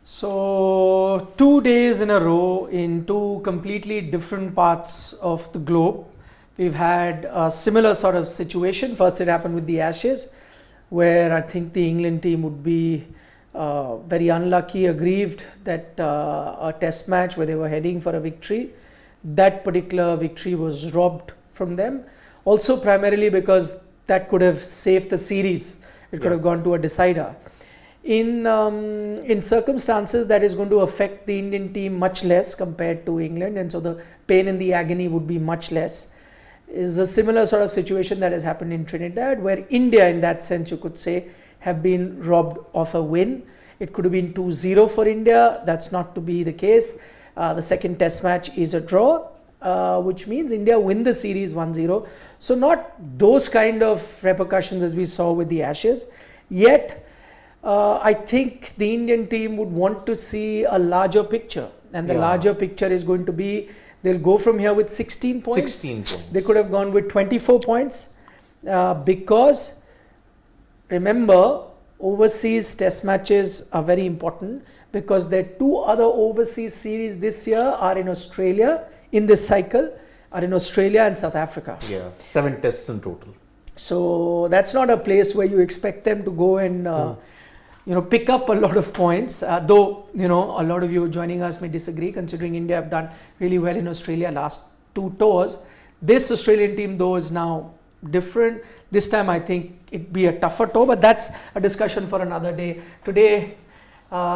So 2 days in a row in two completely different parts of the globe, we've had a similar sort of situation. First it happened with the Ashes, where I think the England team would be very unlucky, aggrieved that a test match where they were heading for a victory, that particular victory was robbed from them. Also primarily because that could have saved the series. It could have gone to a decider. In circumstances that is going to affect the Indian team much less compared to England, and so the pain and the agony would be much less, is a similar sort of situation that has happened in Trinidad, where India, in that sense you could say, have been robbed of a win. It could have been 2-0 for India. That's not to be the case. The second test match is a draw, which means India win the series 1-0. So not those kind of repercussions as we saw with the Ashes. Yet I think the Indian team would want to see a larger picture, and the larger picture is going to be, they'll go from here with 16 points. 16 points. They could have gone with 24 points because remember, overseas test matches are very important, because their two other overseas series this year are in Australia, in this cycle, are in Australia and South Africa. Yeah, 7 tests in total. So that's not a place where you expect them to go and pick up a lot of points, though a lot of you joining us may disagree, considering India have done really well in Australia last 2 tours. This Australian team though is now different. This time I think it'd be a tougher tour, but that's a discussion for another day. Today,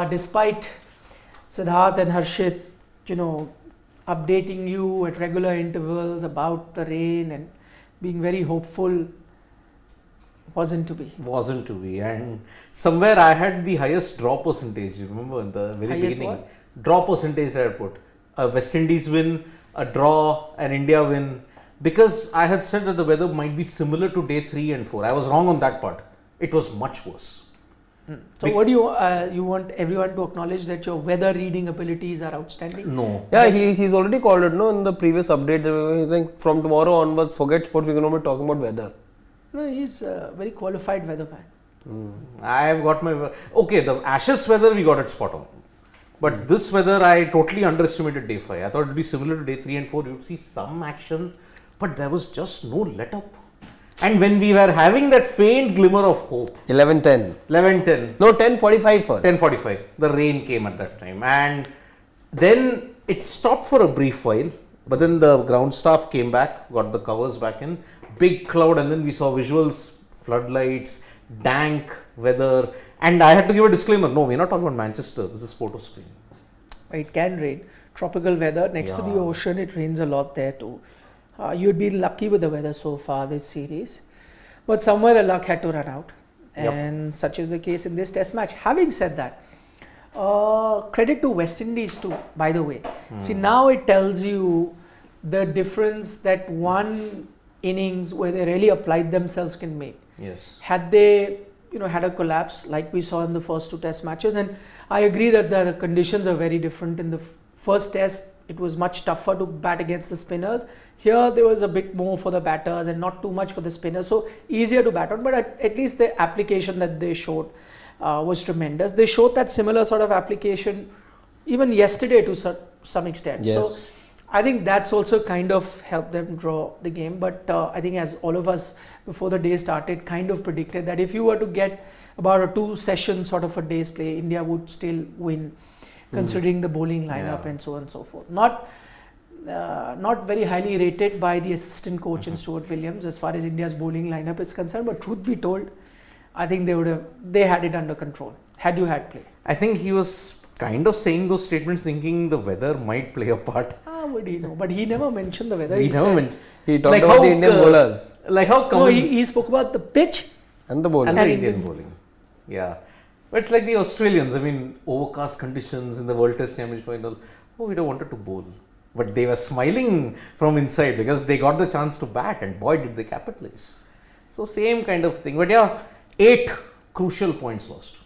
despite Siddharth and Harshit updating you at regular intervals about the rain and being very hopeful, wasn't to be. And somewhere I had the highest draw percentage, you remember, in the very beginning. What? Draw percentage that I put. A West Indies win, a draw, an India win. Because I had said that the weather might be similar to day 3 and 4. I was wrong on that part. It was much worse. So what do you want everyone to acknowledge, that your weather reading abilities are outstanding? No. Yeah, he's already called it, in the previous update. He's like, from tomorrow onwards, forget sports, we're going to be talking about weather. No, he's a very qualified weatherman. I have got my... Okay, the Ashes weather, we got it spot on. But this weather, I totally underestimated day 5. I thought it would be similar to day 3 and 4. You would see some action, but there was just no let up. And when we were having that faint glimmer of hope... 11:10. 11:10. No, 10:45 first. 10:45. The rain came at that time. And then it stopped for a brief while. But then the ground staff came back, got the covers back in. Big cloud, and then we saw visuals, floodlights, dank weather. And I had to give a disclaimer. No, we're not talking about Manchester. This is Port of Spain. It can rain. Tropical weather next to the ocean. It rains a lot there too. You'd been lucky with the weather so far this series, but somewhere the luck had to run out, and such is the case in this test match. Having said that, credit to West Indies too, by the way. See, now it tells you the difference that one innings where they really applied themselves can make. Yes. Had they had a collapse like we saw in the first 2 test matches, and I agree that the conditions are very different. In the first test, it was much tougher to bat against the spinners. Here there was a bit more for the batters and not too much for the spinners, so easier to bat on, but at least the application that they showed was tremendous. They showed that similar sort of application even yesterday to some extent. Yes. So I think that's also kind of helped them draw the game, but I think as all of us before the day started kind of predicted that if you were to get about a 2-session sort of a day's play, India would still win, considering the bowling lineup and so on and so forth. Not very highly rated by the assistant coach in Stuart Williams as far as India's bowling lineup is concerned, but truth be told, I think they had it under control had you had play. I think he was kind of saying those statements thinking the weather might play a part. How would he know? But he never mentioned the weather. He never mentioned. He talked about the Indian bowlers. Like how he spoke about the pitch and the bowling. And the Indian bowling. Yeah. But it's like the Australians. I mean, overcast conditions in the World Test Championship final. Oh, we don't wanted to bowl. But they were smiling from inside because they got the chance to bat, and boy did they capitalize. So same kind of thing. But yeah, 8 crucial points lost.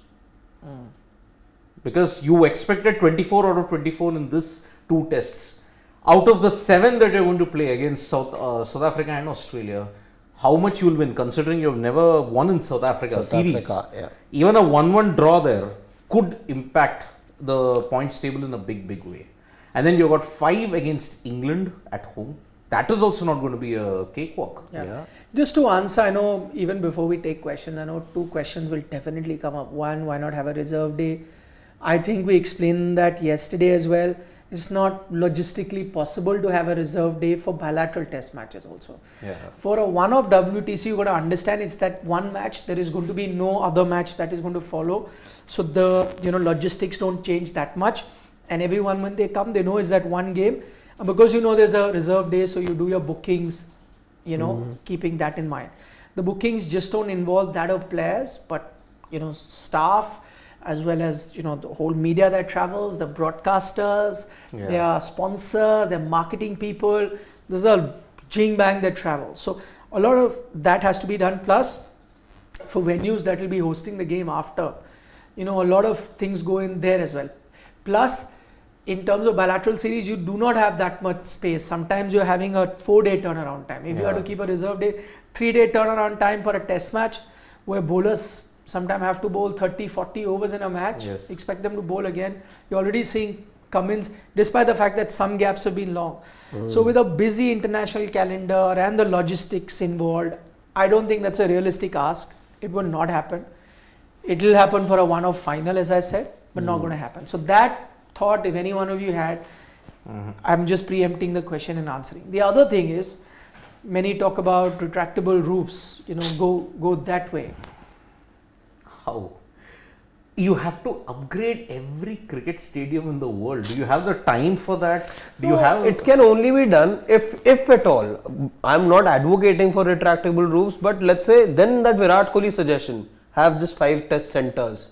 Because you expected 24 out of 24 in this 2 tests. Out of the 7 that you're going to play against South Africa and Australia, how much you will win, considering you have never won in South Africa series. Africa, yeah. Even a 1-1 draw there, could impact the points table in a big way. And then you've got 5 against England at home. That is also not going to be a cakewalk. Yeah. Just to answer, I know even before we take questions, I know 2 questions will definitely come up. One, why not have a reserve day? I think we explained that yesterday as well. It's not logistically possible to have a reserve day for bilateral test matches also. Yeah. For a one-off WTC, you got to understand it's that one match. There is going to be no other match that is going to follow. So the logistics don't change that much. And everyone, when they come, they know it's that one game. And because there's a reserve day, so you do your bookings, keeping that in mind. The bookings just don't involve that of players, but staff, as well as the whole media that travels, the broadcasters, their sponsors, their marketing people. There's a jing bang that travels. So a lot of that has to be done. Plus, for venues that will be hosting the game after, a lot of things go in there as well. Plus, in terms of bilateral series, you do not have that much space. Sometimes you're having a 4-day turnaround time. If you have to keep a reserve day, 3-day turnaround time for a test match, where bowlers sometimes have to bowl 30-40 overs in a match, expect them to bowl again. You're already seeing Cummins, despite the fact that some gaps have been long. So with a busy international calendar and the logistics involved, I don't think that's a realistic ask. It will not happen. It will happen for a one-off final, as I said, but not going to happen. So that thought, if any one of you had, I'm just preempting the question and answering. The other thing is, many talk about retractable roofs, go that way. How? You have to upgrade every cricket stadium in the world. Do you have the time for that? It can only be done if at all. I'm not advocating for retractable roofs, but let's say then that Virat Kohli suggestion, have just 5 test centers.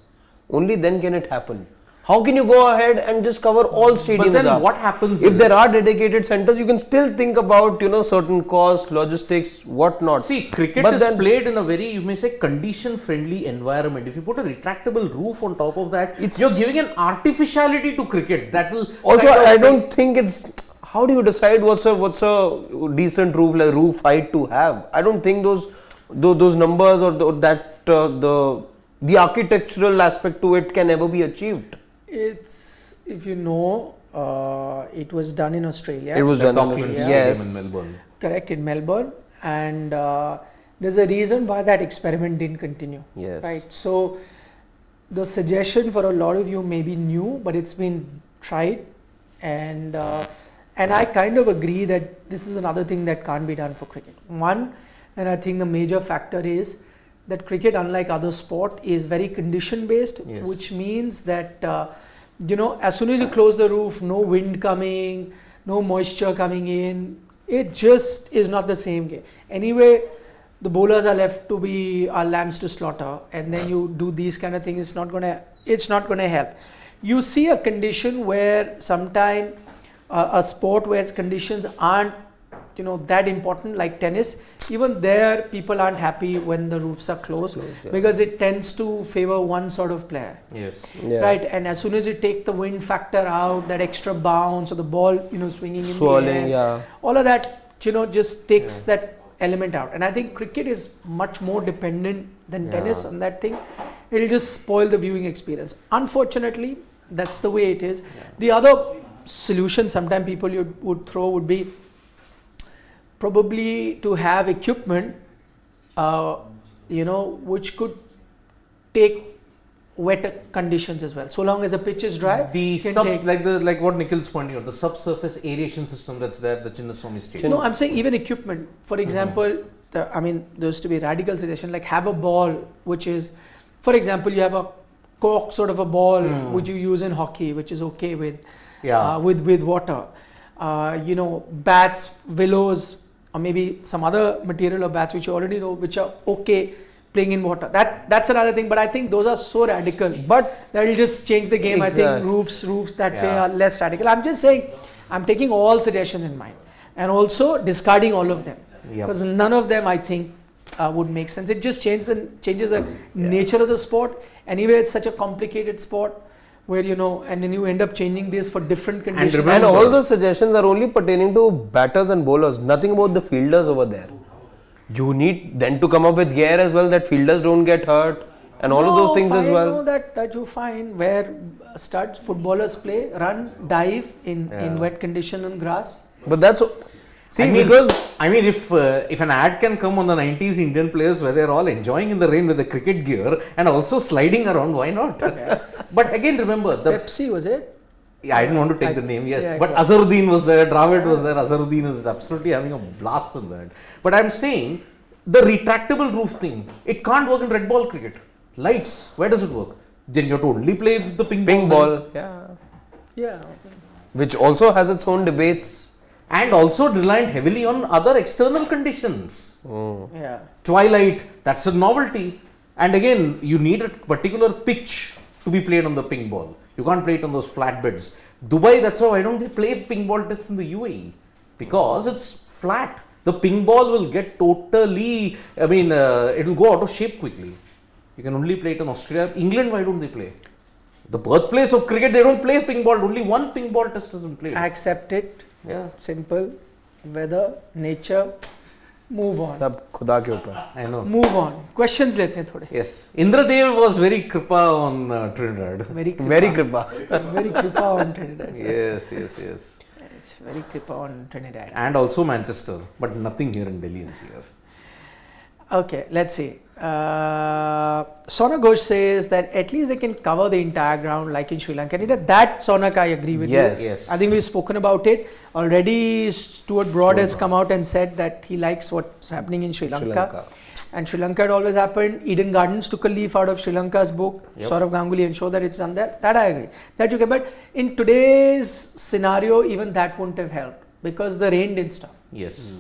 Only then can it happen. How can you go ahead and just cover all stadiums? But then what happens if there are dedicated centers? You can still think about certain costs, logistics, whatnot. See, cricket is played in a very, you may say, condition-friendly environment. If you put a retractable roof on top of that, you're giving an artificiality to cricket. That will also. I don't think it's. How do you decide what's a decent roof, like roof height to have? I don't think those numbers or the architectural aspect to it can ever be achieved. It's, if it was done in Australia. It was done in Australia. Yes. In Melbourne. Correct, in Melbourne. And there's a reason why that experiment didn't continue. Yes. Right. So the suggestion for a lot of you may be new, but it's been tried. And I kind of agree that this is another thing that can't be done for cricket. One, and I think the major factor is that cricket, unlike other sport, is very condition based, which means that as soon as you close the roof, no wind coming, no moisture coming in, it just is not the same game. Anyway, the bowlers are left to be lambs to slaughter, and then you do these kind of things. It's not gonna help. You see a condition where sometime a sport where conditions aren't that important, like tennis, even there people aren't happy when the roofs are closed, because it tends to favor one sort of player. Right. And as soon as you take the wind factor out, that extra bounce or the ball swinging in the air, all of that just takes that element out. And I think cricket is much more dependent than tennis on that thing. It'll just spoil the viewing experience. Unfortunately, that's the way it is. The other solution sometimes people would throw would be probably to have equipment, which could take wet conditions as well. So long as the pitch is dry, like what Nikhil's pointing out, the subsurface aeration system that's there, the Chinnaswamy Stadium. No, I'm saying even equipment. For example, there used to be radical suggestion, like have a ball which is, for example, you have a cork sort of a ball which you use in hockey, which is okay with water. Bats, willows, or maybe some other material or bats which you already know, which are okay playing in water. That's another thing, but I think those are so radical. But that will just change the game. Exactly. I think roofs that way are less radical. I'm just saying, I'm taking all suggestions in mind and also discarding all of them, because none of them I think would make sense. It just changes the nature of the sport. Anyway, it's such a complicated sport, where and then you end up changing this for different conditions. And all those suggestions are only pertaining to batters and bowlers, nothing about the fielders over there. You need then to come up with gear as well, that fielders don't get hurt. and all of those things as well. No, that you find where studs footballers play, run, dive in wet condition and grass. But that's see, I mean, because if an ad can come on the 90s Indian players where they're all enjoying in the rain with the cricket gear and also sliding around, why not? But again, remember the Pepsi, was it? Yeah, I didn't want to take the name, yes. Yeah, but Azharuddin was there, Dravid was there. Azharuddin is absolutely having a blast on that. But I'm saying the retractable roof thing, it can't work in red ball cricket. Lights, where does it work? Then you have to only play with the ping ball. Yeah. Yeah. Which also has its own debates. And also reliant heavily on other external conditions. Yeah. Twilight, that's a novelty. And again, you need a particular pitch to be played on the ping ball. You can't play it on those flat beds. Dubai, that's why don't they play ping ball tests in the UAE? Because it's flat. The ping ball will get totally, it will go out of shape quickly. You can only play it in Australia. England, why don't they play? The birthplace of cricket, they don't play ping ball. Only one ping ball test isn't played. Accept it. Yeah. Simple. Weather, nature, move on. Sab khuda ke upar. I know. Move on. Questions lete hain thode. Yes. Indradev was very kripa on Trinidad. Very kripa. Very kripa. Very kripa on Trinidad. Yes. It's very kripa on Trinidad. And also Manchester, but nothing here in Delhi NCR. Okay, let's see. Sonak Ghosh says that at least they can cover the entire ground like in Sri Lanka. That Sonak, I agree with you. Yes. I think we've spoken about it. Already Stuart Broad has come out and said that he likes what's happening in Sri Lanka. And Sri Lanka had always happened. Eden Gardens took a leaf out of Sri Lanka's book. Saurav Ganguly and show that it's done there. That I agree. That you can. But in today's scenario, even that wouldn't have helped because the rain didn't stop. Yes.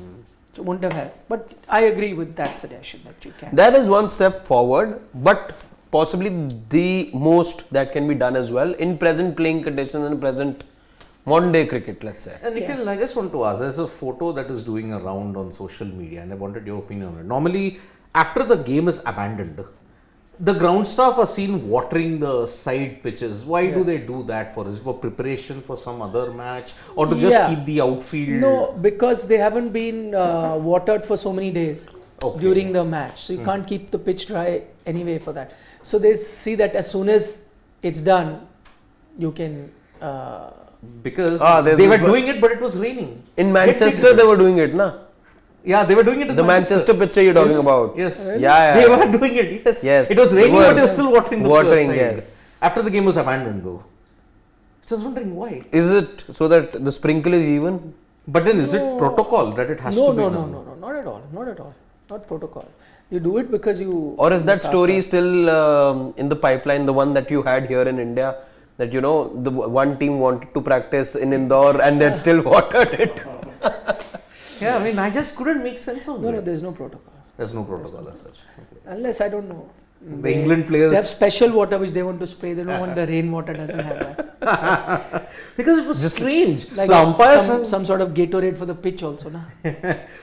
So it wouldn't have helped. But I agree with that suggestion that you can. That is one step forward, but possibly the most that can be done as well in present playing conditions and present modern day cricket, let's say. And Nikhil, I just want to ask, there's a photo that is doing a round on social media and I wanted your opinion on it. Normally, after the game is abandoned, the ground staff are seen watering the side pitches. Why do they do that for? Is it for preparation for some other match or to just keep the outfield? No, because they haven't been watered for so many days during the match. So you can't keep the pitch dry anyway for that. So they see that as soon as it's done, you can... because there's they were this doing it, but it was raining. In Manchester, they were doing it, na? Yeah, they were doing it in The Manchester picture you're talking about. Yes. Yeah. They were doing it, yes. It was raining, but they were still watering the side. Yes. After the game was abandoned, though. I was wondering why. Is it so that the sprinkle is even? But then is it protocol that it has to be done? No, not at all. Not protocol. You do it because you... Or is that story still in the pipeline, the one that you had here in India, that the one team wanted to practice in Indore and they had still watered it? Yeah, I just couldn't make sense of it. No, there's no protocol. There's no protocol as such. Unless, I don't know. The England players... They have special water which they want to spray. They don't want the rainwater doesn't have that. Because it was just strange. Like so umpires some sort of Gatorade for the pitch also, na?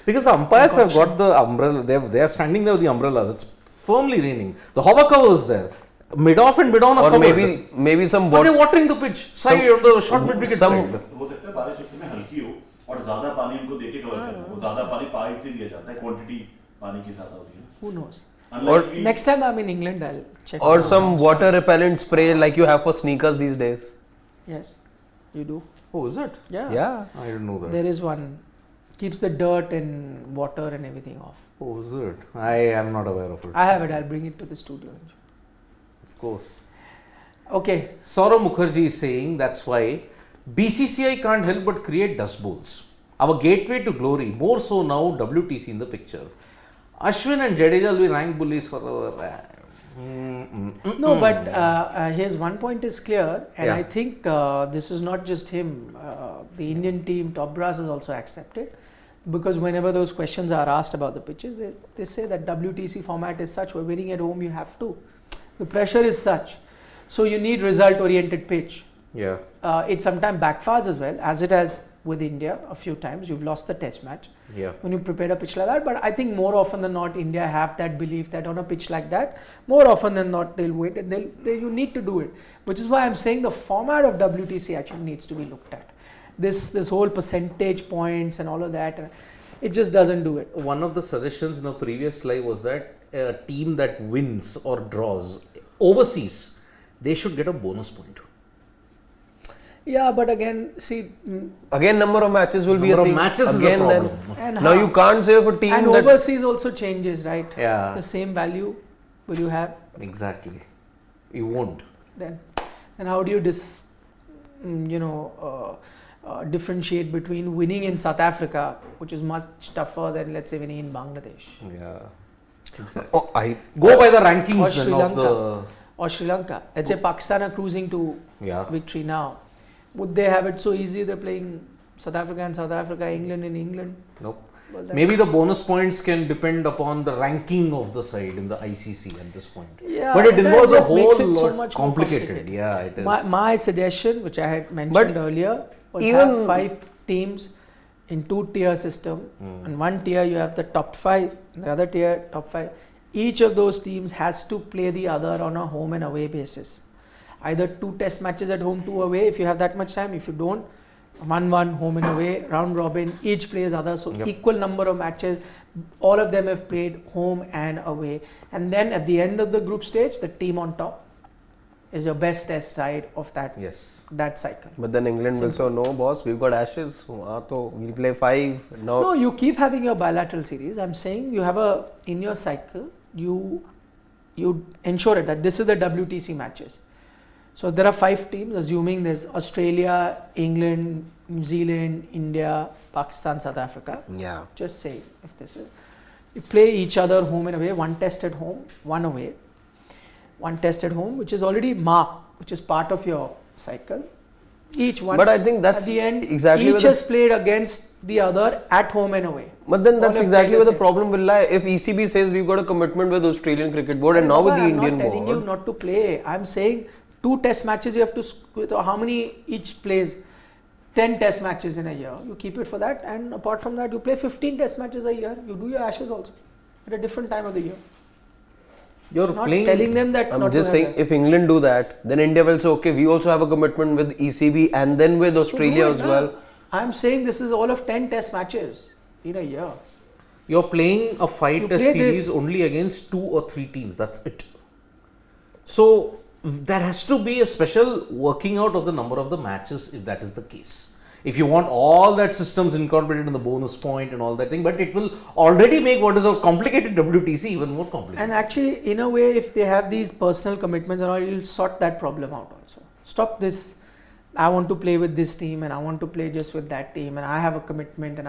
Because the umpires have got the umbrella. They are standing there with the umbrellas. It's firmly raining. The hover cover is there. Mid-off and mid-on are covered. Or maybe some But they're watering the pitch. Side on the short mid-wicket side. हो सकता है बारिश उस समय हल्की हो और ज्यादा पानी उनको देके कवर करना वो ज्यादा पानी पाइप से दिया जाता है क्वांटिटी पानी की ज्यादा होती है Who knows? Unlike we- Next time I'm in England, I'll check. or some water repellent spray like you have for sneakers these days. Yes, you do. Oh, is it? Yeah. I didn't know that. There is one. Keeps the dirt and water and everything off. Oh, is it? I am not aware of it. I have it. I'll bring it to the studio. Of course. Okay. Saurav Mukherjee is saying that's why BCCI can't help but create dust bowls. Our gateway to glory, more so now WTC in the picture. Ashwin and Jadeja will be ranked bullies for our... No, but here's one point is clear, and Yeah. I think this is not just him. The Indian team, top brass, has also accepted, because whenever those questions are asked about the pitches, they say that WTC format is such, we're winning at home, you have to. The pressure is such. So you need result-oriented pitch. Yeah. It sometimes backfires as well, as it has with India a few times. You've lost the test match Yeah. when you prepare a pitch like that. But I think more often than not, India have that belief that on a pitch like that, more often than not, they'll wait and you need to do it. Which is why I'm saying the format of WTC actually needs to be looked at. This whole percentage points and all of that, it just doesn't do it. One of the suggestions in a previous live was that a team that wins or draws overseas, they should get a bonus point. Yeah, but again, see, Again, number of matches will be a Number of thing. matches is a Again, problem. and now you can't say of a team and that overseas also changes, right? Yeah. The same value will you have Exactly. You won't. then? And how do you differentiate between winning in South Africa, which is much tougher than let's say winning in Bangladesh Yeah. Exactly. Oh, I Go by the rankings or then Sri of Lanka the. or Sri Lanka? Let's say Pakistan are cruising to Yeah. victory now. Would they have it so easy? They're playing South Africa and South Africa, England and England. Nope. Well, that- Maybe the bonus points can depend upon the ranking of the side in the ICC at this point. Yeah, but it that involves a just makes whole it so lot much more complicated. Yeah, it is. My suggestion, which I had mentioned But earlier, was even- have 5 teams in 2-tier system. And one tier you have the top 5, and the other tier top 5. Each of those teams has to play the other on a home and away basis. Either 2 test matches at home, 2 away if you have that much time. If you don't, 1-1 home and away, round robin, each plays other. So Yep. equal number of matches. All of them have played home and away. And then at the end of the group stage, the team on top is your best test side of Yes. that cycle. But then England will say, no, boss, we've got Ashes. So we'll play 5. Now, No, you keep having your bilateral series. I'm saying you have in your cycle, you ensure it that this is the WTC matches. So there are 5 teams, assuming there's Australia, England, New Zealand, India, Pakistan, South Africa. yeah. Just say if this is, you play each other home and away, 1 test at home, 1 away, 1 test at home, which is already marked, which is part of your cycle. Each one. But I think that's at the end, exactly each where the- has played against the other at home and away. But then All that's have exactly played where the same. problem will lie. If ECB says we've got a commitment with Australian Cricket Board and now with the I'm Indian not telling board. you not to play. I'm saying 2 test matches you have to. How many each plays? 10 test matches in a year. You keep it for that, and apart from that, you play 15 test matches a year. You do your Ashes also at a different time of the year. You're Not playing. telling them that. I'm not just to have saying, that. if England do that, then India will say, okay, we also have a commitment with ECB and then with So Australia do it as now. well. I'm saying this is all of 10 test matches in a year. You're playing a 5 You test play series this- only against 2 or 3 teams. That's it. So there has to be a special working out of the number of the matches if that is the case. If you want all that systems incorporated in the bonus point and all that thing, but it will already make what is a complicated WTC even more complicated. And actually, in a way, if they have these personal commitments and all, you'll sort that problem out also. Stop this. I want to play with this team and I want to play just with that team and I have a commitment and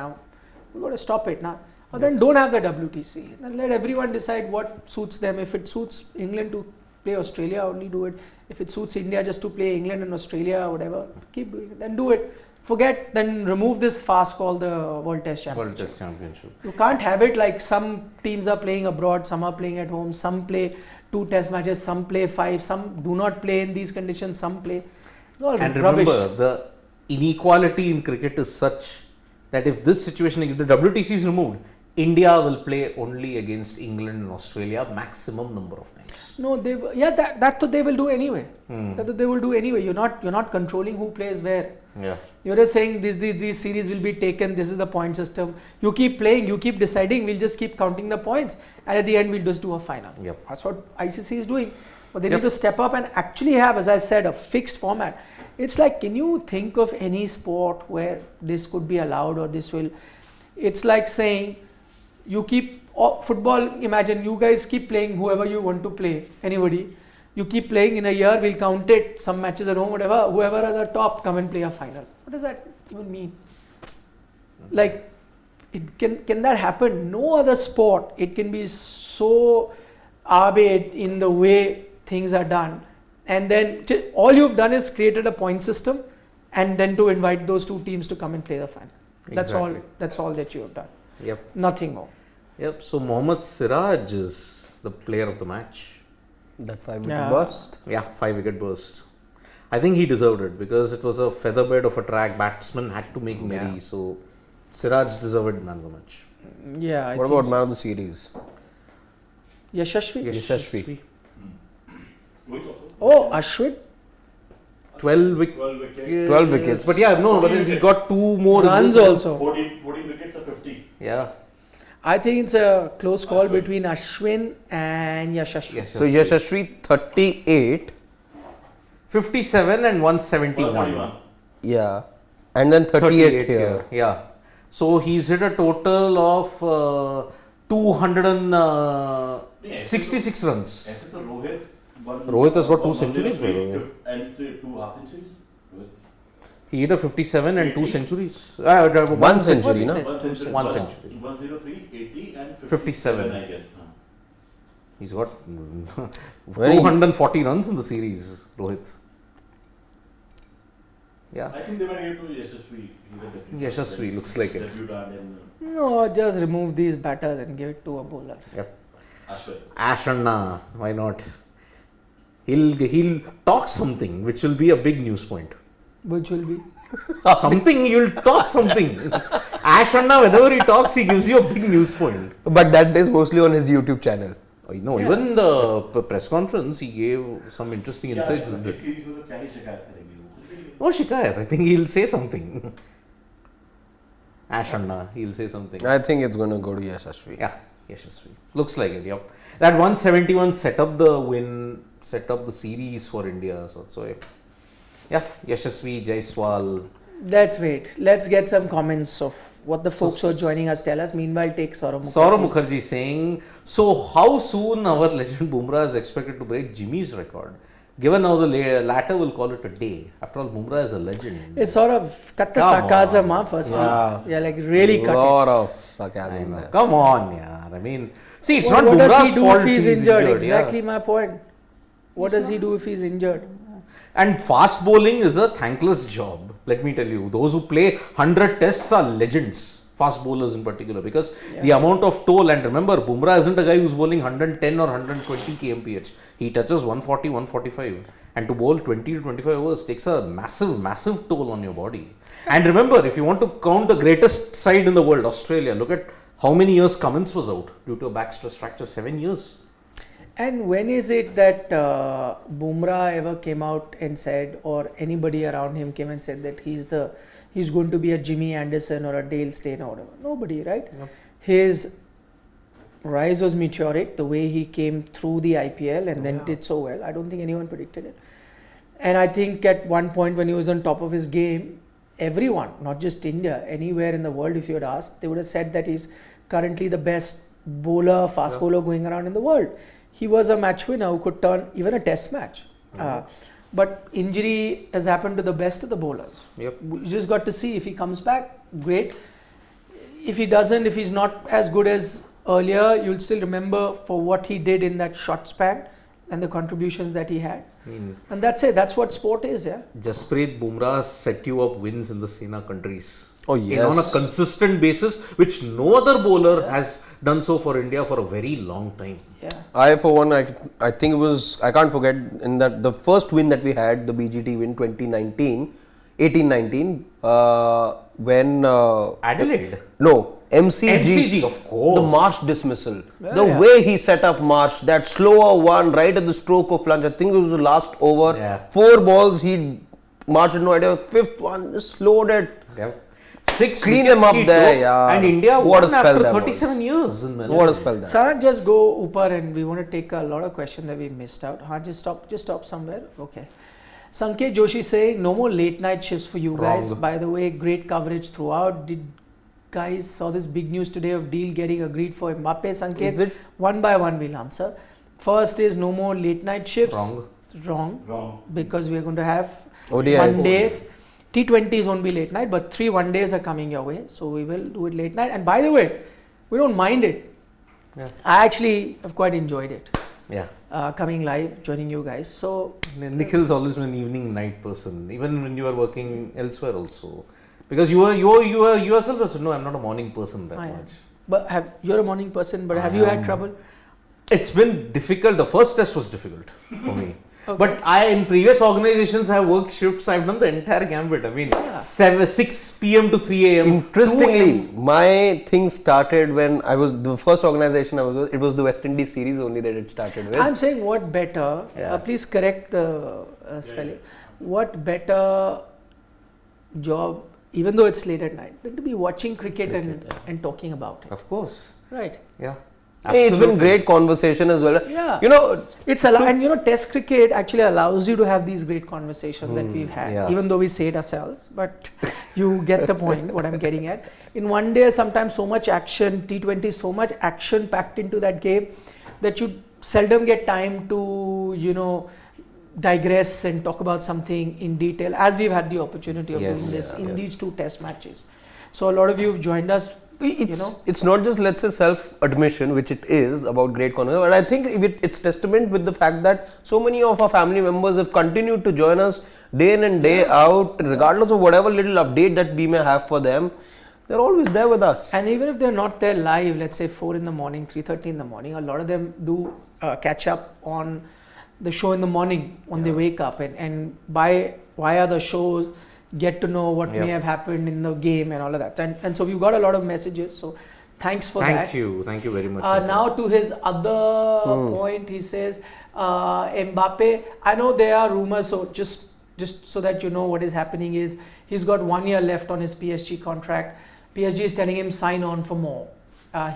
we've got to stop it now. Or then don't have the WTC. Then let everyone decide what suits them. If it suits England to play Australia, only do it. If it suits India just to play England and Australia or whatever, keep doing it. Then do it. Forget, then remove this fast called the World Test Championship. World Test Championship. You can't have it like some teams are playing abroad, some are playing at home, some play 2 test matches, some play 5, some do not play in these conditions, some play. It's all And rubbish. remember, the inequality in cricket is such that if this situation, if the WTC is removed, India will play only against England and Australia maximum number of times. No, that they will do anyway. That they will do anyway. You're not controlling who plays where. Yeah. You're just saying these series will be taken. This is the point system. You keep playing. You keep deciding. We'll just keep counting the points, and at the end we'll just do a final. Yep. That's what ICC is doing. But they Yep. need to step up and actually have, as I said, a fixed format. It's like, can you think of any sport where this could be allowed or this will? It's like saying you keep football. Imagine you guys keep playing whoever you want to play. Anybody. You keep playing in a year, we'll count it, some matches at home, whatever, whoever are the top come and play a final. What does that even mean? Like, can that happen? No other sport, it can be so arbitrary in the way things are done. And then all you've done is created a point system and then to invite those 2 teams to come and play the final. That's all that you have done. Yep. Nothing more. Yep. So Mohammad Siraj is the player of the match. That 5-wicket Yeah. burst. Yeah, 5-wicket burst. I think he deserved it because it was a featherbed of a track. Batsman had to make merry. Yeah. So Siraj deserved man of the match. Yeah. I What think about so. man of the series? Yashasvi? Yashasvi. वही तो Oh, Ashwin. 12 wickets. 12 wickets 12 wickets. But yeah, no, but he got 2 more. Runs in this- also. 14 wickets or 50. Yeah. I think it's a close call between Ashwin and Yashasvi. So Yashasvi 38, 57 and 171. 171. yeah, and then 38 here. Yeah. So he's hit a total of 266 runs. ऐसे तो Rohit Rohit has got 2 centuries, by the way. and 2 half centuries. He hit a 57 and 2 centuries. 1 century, no? 1 century. 103, 80 and 57. I guess. He's got Very- 240 runs in the series, Rohit. Yeah. I think they might give to Yashasvi. Yashasvi looks like it. Debutant in No, just remove these batters and give it to a bowler. Yep. Ashwin. Ashanna, why not? He'll talk something which will be a big news point. Which will be. Something he'll talk something. Ashanna, whenever he talks, he gives you a big news point. But that is mostly on his YouTube channel. No, even in the press conference, he gave some interesting insights. If he was a क्या ही शिकायत करेंगे वो? No shikayat, I think he'll say something. Ashanna, he'll say something. I think it's going to go to Yashasvi. Yeah, Yashasvi. Looks like it, yep. That 171 set up the win, set up the series for India. So yeah, Yashasvi, Jaiswal. Let's wait. Let's get some comments of what the folks who are joining us tell us. Meanwhile, take Saurav Mukherjee. Saurav Mukherjee saying, so how soon our legend Bumrah is expected to break Jimmy's record? Given now the latter will call it a day. After all, Bumrah is a legend. It's sort of cut the Come sarcasm, on. firstly. Yeah. Yeah, like really cut it. lot of I sarcasm know. there. Come on, yeah. I mean, see, it's What not does Bumrah's he do fault if he's he's injured? yeah. Exactly my point. What does he do if he's injured? And fast bowling is a thankless job. Let me tell you, those who play 100 tests are legends. Fast bowlers in particular, because the amount of toll, and remember, Bumrah isn't a guy who's bowling 110 or 120 kmph. He touches 140, 145, and to bowl 20 to 25 overs takes a massive toll on your body. And remember, if you want to count the greatest side in the world, Australia, look at how many years Cummins was out due to a back stress fracture. 7 years. And when is it that Bumrah ever came out and said, or anybody around him came and said that he's going to be a Jimmy Anderson or a Dale Steyn or whatever? Nobody, right? Yep. His rise was meteoric, the way he came through the IPL and then did so well. I don't think anyone predicted it. And I think at one point when he was on top of his game, everyone, not just India, anywhere in the world, if you had asked, they would have said that he's currently the best bowler, fast bowler going around in the world. He was a match winner who could turn even a test match. But injury has happened to the best of the bowlers. Yep. You just got to see if he comes back, great. If he doesn't, if he's not as good as earlier, you'll still remember for what he did in that short span and the contributions that he had. And that's it. That's what sport is, yeah. Jasprit Bumrah set you up wins in the Sena countries. Oh, And yes. on a consistent basis, which no other bowler has done so for India for a very long time. Yeah. I, for one, I think it was, I can't forget, in that the first win that we had, the BGT win 2019, 18-19, when... Adelaide. No, MCG. MCG, of course. The Marsh dismissal. Yeah, The yeah. way he set up Marsh, that slower one right at the stroke of lunch. I think it was the last over. Yeah. 4 balls, Marsh had no idea. 5th one, just slowed it. Yep. 6 Clean wickets them up he there, took, yeah. And India What a won spell after that 37 was. years. In Melbourne. What a spell that. Sarah, just go upper and we want to take a lot of questions that we missed out. Just stop somewhere. Okay. Sanket Joshi saying no more late night shifts for you guys. Wrong. By the way, great coverage throughout. Did guys saw this big news today of deal getting agreed for Mbappe? Sanket, Is it? one by one we'll answer. First is no more late night shifts. Wrong. Wrong. Because we are going to have ODIs. Mondays. T20s won't be late night, but 3 one-days are coming your way. So we will do it late night. And by the way, we don't mind it. Yeah. I actually have quite enjoyed it. Yeah. Coming live, joining you guys. So Nikhil's always been an evening night person, even when you are working elsewhere also. Because you yourself said, no, I'm not a morning person that I am. much. But you're a morning person, but have I you had am. trouble? It's been difficult. The first test was difficult for me. Okay. But in previous organizations, I have worked shifts. I've done the entire gambit. I mean, 6 p.m. to 3 a.m. 2 Interestingly, a.m. my thing started when I was the first organization I was with. It was the West Indies series only that it started with. I'm saying what better, please correct the spelling. What better job even though it's late at night, than to be watching cricket and talking about it. Of course. Right. Yeah. Hey, it's been great conversation as well. Yeah. You know, and Test cricket actually allows you to have these great conversations that we've had, yeah. even though we say it ourselves. But you get the point. What I'm getting at. In one day, sometimes so much action. T20, so much action packed into that game that you seldom get time to digress and talk about something in detail, as we've had the opportunity of doing this in these 2 Test matches. So a lot of you have joined us. It's not just, let's say, self-admission, which it is about great conversation, but I think it's testament with the fact that so many of our family members have continued to join us day in and day out, regardless of whatever little update that we may have for them. They're always there with us. And even if they're not there live, let's say 4 in the morning, 3:30 in the morning, a lot of them do catch up on the show in the morning when they wake up, and via the shows get to know what may have happened in the game and all of that. And so we've got a lot of messages. So thanks for that. Thank you very much. Now to his other point, he says, Mbappe, I know there are rumors, so just so that you know what is happening is he's got 1 year left on his PSG contract. PSG is telling him sign on for more.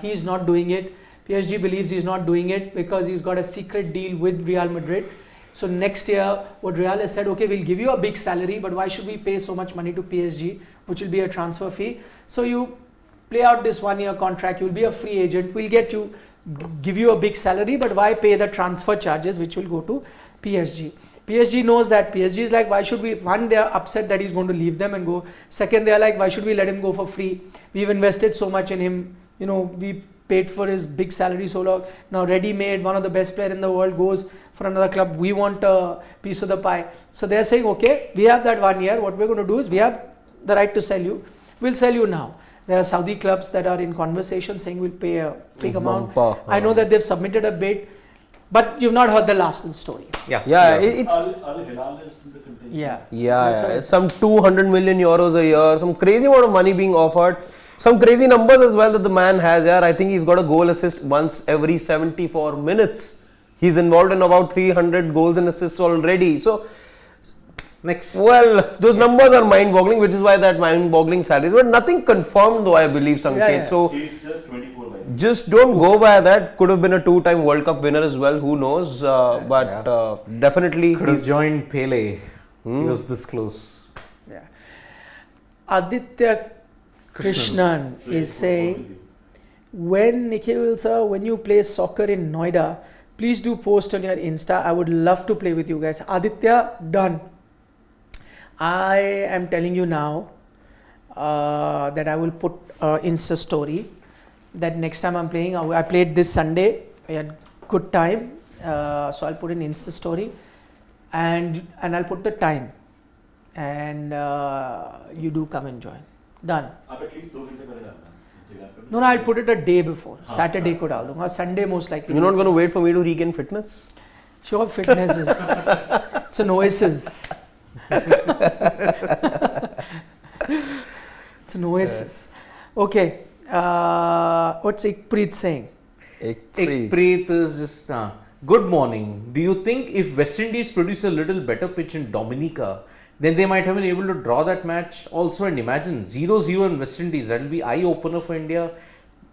He's not doing it. PSG believes he's not doing it because he's got a secret deal with Real Madrid. So next year, what Real has said, okay, we'll give you a big salary, but why should we pay so much money to PSG, which will be a transfer fee? So you play out this 1 year contract, you'll be a free agent, we'll give you a big salary, but why pay the transfer charges, which will go to PSG? PSG knows that. PSG is like, why should we? One, they are upset that he's going to leave them and go. Second, they are like, why should we let him go for free? We've invested so much in him. We paid for his big salary so long. Now ready-made, one of the best player in the world goes for another club. We want a piece of the pie. So they're saying, okay, we have that 1 year. What we're going to do is we have the right to sell you. We'll sell you now. There are Saudi clubs that are in conversation saying we'll pay a big amount. I know that they've submitted a bid, but you've not heard the last story. It's Al Hilal is in the contention. Yeah, some 200 million euros a year, some crazy amount of money being offered, some crazy numbers as well that the man has. I think he's got a goal assist once every 74 minutes. He's involved in about 300 goals and assists already. So, those numbers are mind-boggling, which is why that mind-boggling salaries. But nothing confirmed, though, I believe, Sanket. So He's just 24 by now. just don't go by that. Could have been a 2-time World Cup winner as well. Who knows? Definitely Could have joined Pele. He was this close. Yeah. Aditya Krishnan is saying, when Nikhil sir, when you play soccer in Noida, please do post on your Insta. I would love to play with you guys. Aditya, done. I am telling you now that I will put Insta story that next time I'm playing. I played this Sunday. I had good time. So I'll put an Insta story and I'll put the time. And you do come and join. Done. आप at least 2 घंटे पहले डालना Instagram पे. No, I'll put it a day before. Saturday को डाल दूंगा. Sunday most likely. You're not going to wait for me to regain fitness? Sure, fitness is it's an oasis. It's an oasis. Okay. What's Ikpreet saying? Ikpreet is just good morning. Do you think if West Indies produce a little better pitch in Dominica, then they might have been able to draw that match also? And imagine 0-0 in West Indies, that will be eye opener for India.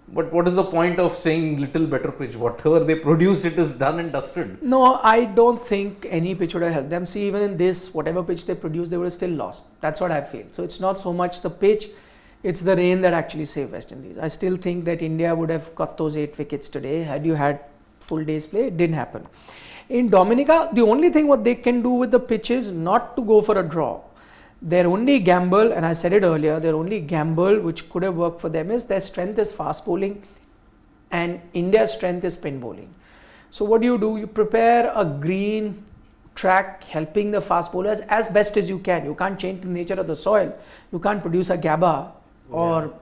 But what is the point of saying little better pitch? Whatever they produced, it is done and dusted. No, I don't think any pitch would have helped them. See, even in this, whatever pitch they produced, they would have still lost. That's what I feel. So it's not so much the pitch, it's the rain that actually saved West Indies. I still think that India would have got those 8 wickets today had you had full day's play. It didn't happen. In Dominica, the only thing what they can do with the pitch is not to go for a draw. Their only gamble, and I said it earlier, their only gamble which could have worked for them is their strength is fast bowling and India's strength is spin bowling. So what do? You prepare a green track helping the fast bowlers as best as you can. You can't change the nature of the soil. You can't produce a Gabba or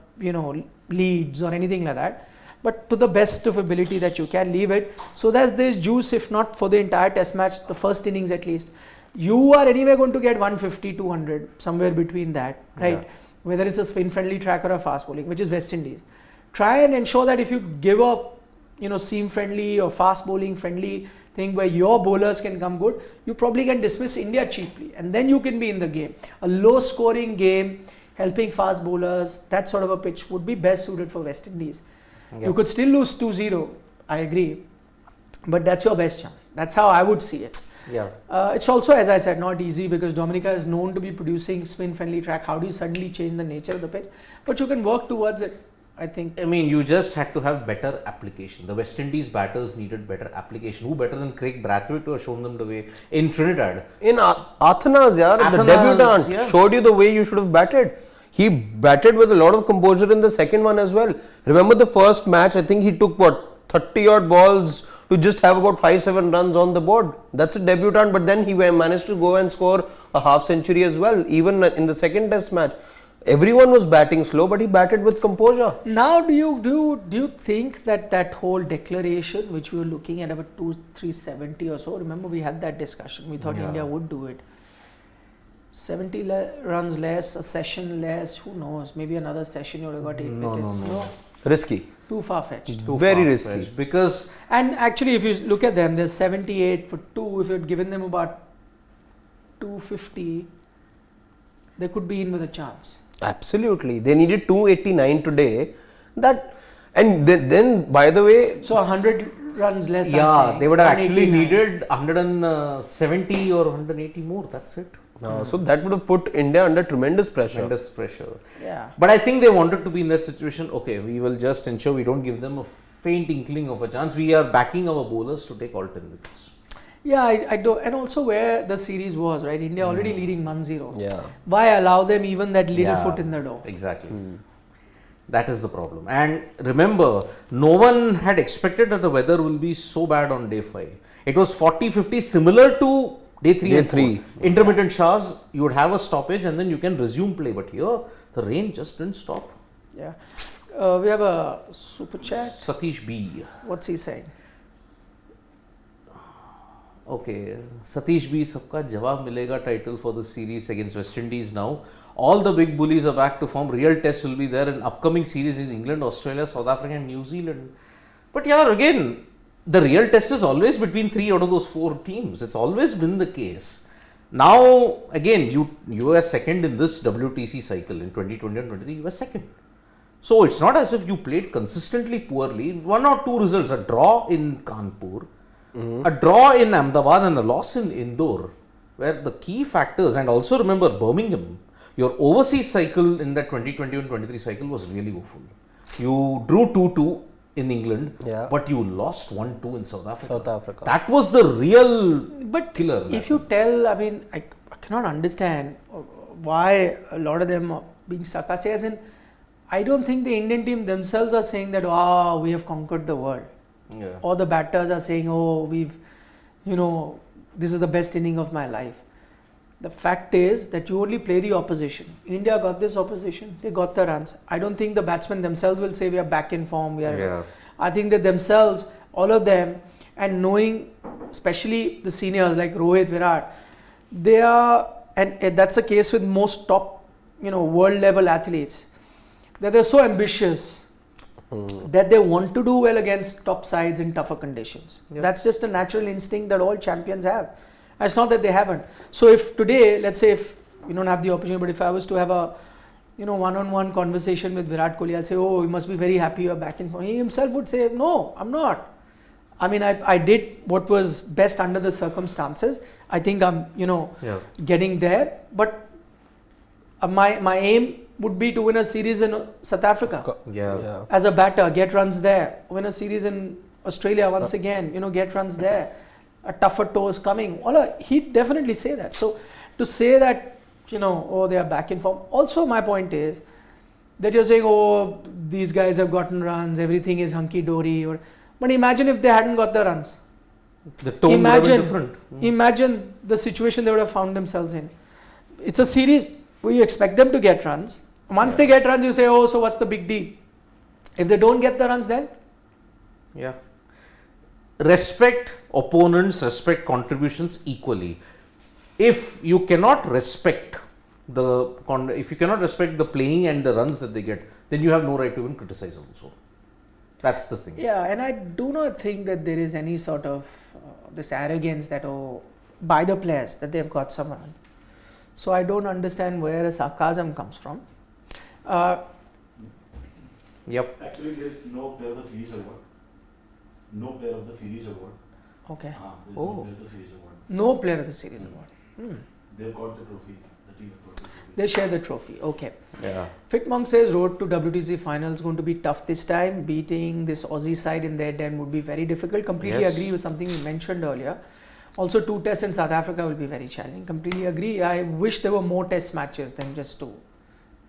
Leeds or anything like that. But to the best of ability that you can, leave it. So that there's juice, if not for the entire test match, the first innings at least. You are anyway going to get 150, 200, somewhere between that, right? Yeah. Whether it's a spin friendly track or a fast bowling, which is West Indies. Try and ensure that if you give up, seam friendly or fast bowling friendly thing where your bowlers can come good, you probably can dismiss India cheaply and then you can be in the game. A low scoring game, helping fast bowlers, that sort of a pitch would be best suited for West Indies. Yeah. You could still lose 2-0, I agree, but that's your best chance. That's how I would see it. Yeah. It's also, as I said, not easy because Dominica is known to be producing spin-friendly track. How do you suddenly change the nature of the pitch? But you can work towards it, I think. I mean, you just had to have better application. The West Indies batters needed better application. Who better than Craig Brathwaite to have shown them the way in Trinidad? In Athens, the Athens, debutant yeah. showed you the way you should have batted. He batted with a lot of composure in the second one as well. Remember the first match, I think he took 30 odd balls to just have about 5-7 runs on the board. That's a debutant, but then he managed to go and score a half century as well, even in the second test match. Everyone was batting slow, but he batted with composure. Now, do you think that whole declaration, which we were looking at about 370 or so, remember we had that discussion, we thought India would do it. 70 runs less, a session less, who knows, maybe another session you would have got 8 wickets. No. Risky. Too far-fetched. Very risky. Because And actually, if you look at them, there's 78 for 2. If you had given them about 250, they could be in with a chance. Absolutely. They needed 289 today. Then, by the way, So 100 runs less. I'm yeah, saying, they would have actually 189. needed 170 or 180 more. That's it. so that would have put India under tremendous pressure. Tremendous pressure. Yeah. But I think they wanted to be in that situation. Okay, we will just ensure we don't give them a faint inkling of a chance. We are backing our bowlers to take all 10 wickets. Yeah, I don't, and also where the series was, right? India already leading 1-0. Yeah. Why allow them even that little Yeah, foot in the door? Exactly. That is the problem. And remember, no one had expected that the weather will be so bad on day 5. It was 40-50, similar to day 3 and 4. Day 3. Intermittent showers, you would have a stoppage and then you can resume play. But here, the rain just didn't stop. Yeah. We have a super chat. Satish B. What's he saying? Okay, Satish B, sabka jawab milega title for the series against West Indies now. All the big bullies are back to form. Real test will be there in upcoming series is England, Australia, South Africa and New Zealand. But yeah, again, the real test is always between 3 out of those 4 teams. It's always been the case. Now, again, you were second in this WTC cycle in 2020 and 23, you were second. So it's not as if you played consistently poorly. 1 or 2 results, a draw in Kanpur, a draw in Ahmedabad and a loss in Indore, where the key factors, and also remember Birmingham, your overseas cycle in that 2021-23 cycle was really woeful. You drew 2-2 in England, but you lost 1-2 in South Africa. That was the real killer. If you tell, I mean, I cannot understand why a lot of them are being sarcastic. As in, I don't think the Indian team themselves are saying that, wow, we have conquered the world. Yeah. Or the batters are saying, oh, this is the best inning of my life. The fact is that you only play the opposition. India got this opposition, they got the runs. I don't think the batsmen themselves will say we are back in form. I think that themselves, all of them, and knowing, especially the seniors like Rohit, Virat, they are, and that's the case with most top, world level athletes, that they're so ambitious that they want to do well against top sides in tougher conditions. That's just a natural instinct that all champions have. It's not that they haven't. So if today, let's say if we don't have the opportunity, but if I was to have a one-on-one conversation with Virat Kohli, I'll say, oh, you must be very happy you're back in form. He himself would say, no, I'm not. I mean, I did what was best under the circumstances. I think I'm, getting there. But my aim would be to win a series in South Africa. As a batter, get runs there. Win a series in Australia once again, get runs there. A tougher toe is coming. He'd definitely say that. So to say that, oh, they are back in form. Also, my point is that you're saying, oh, these guys have gotten runs, everything is hunky-dory. But imagine if they hadn't got the runs. The tone would have been different. Imagine the situation they would have found themselves in. It's a series where you expect them to get runs. Once they get runs, you say, oh, so what's the big deal? If they don't get the runs, then? Yeah. Respect opponents, respect contributions equally. If you cannot respect the playing and the runs that they get, then you have no right to even criticize also. That's the thing. Yeah, and I do not think that there is any sort of this arrogance that, by the players, that they've got some runs. So I don't understand where the sarcasm comes from. Yep. Actually, there is no player of the series award. No player of the series award. Okay. There is Oh. no player of the series award. No player of the series award. They've got the trophy. The team has got the trophy. They share the trophy. Okay. Yeah. Fitmonk says road to WTC finals going to be tough this time. Beating this Aussie side in their den would be very difficult. Completely Yes. agree with something you mentioned earlier. Also, 2 tests in South Africa will be very challenging. Completely agree. I wish there were more test matches than just 2.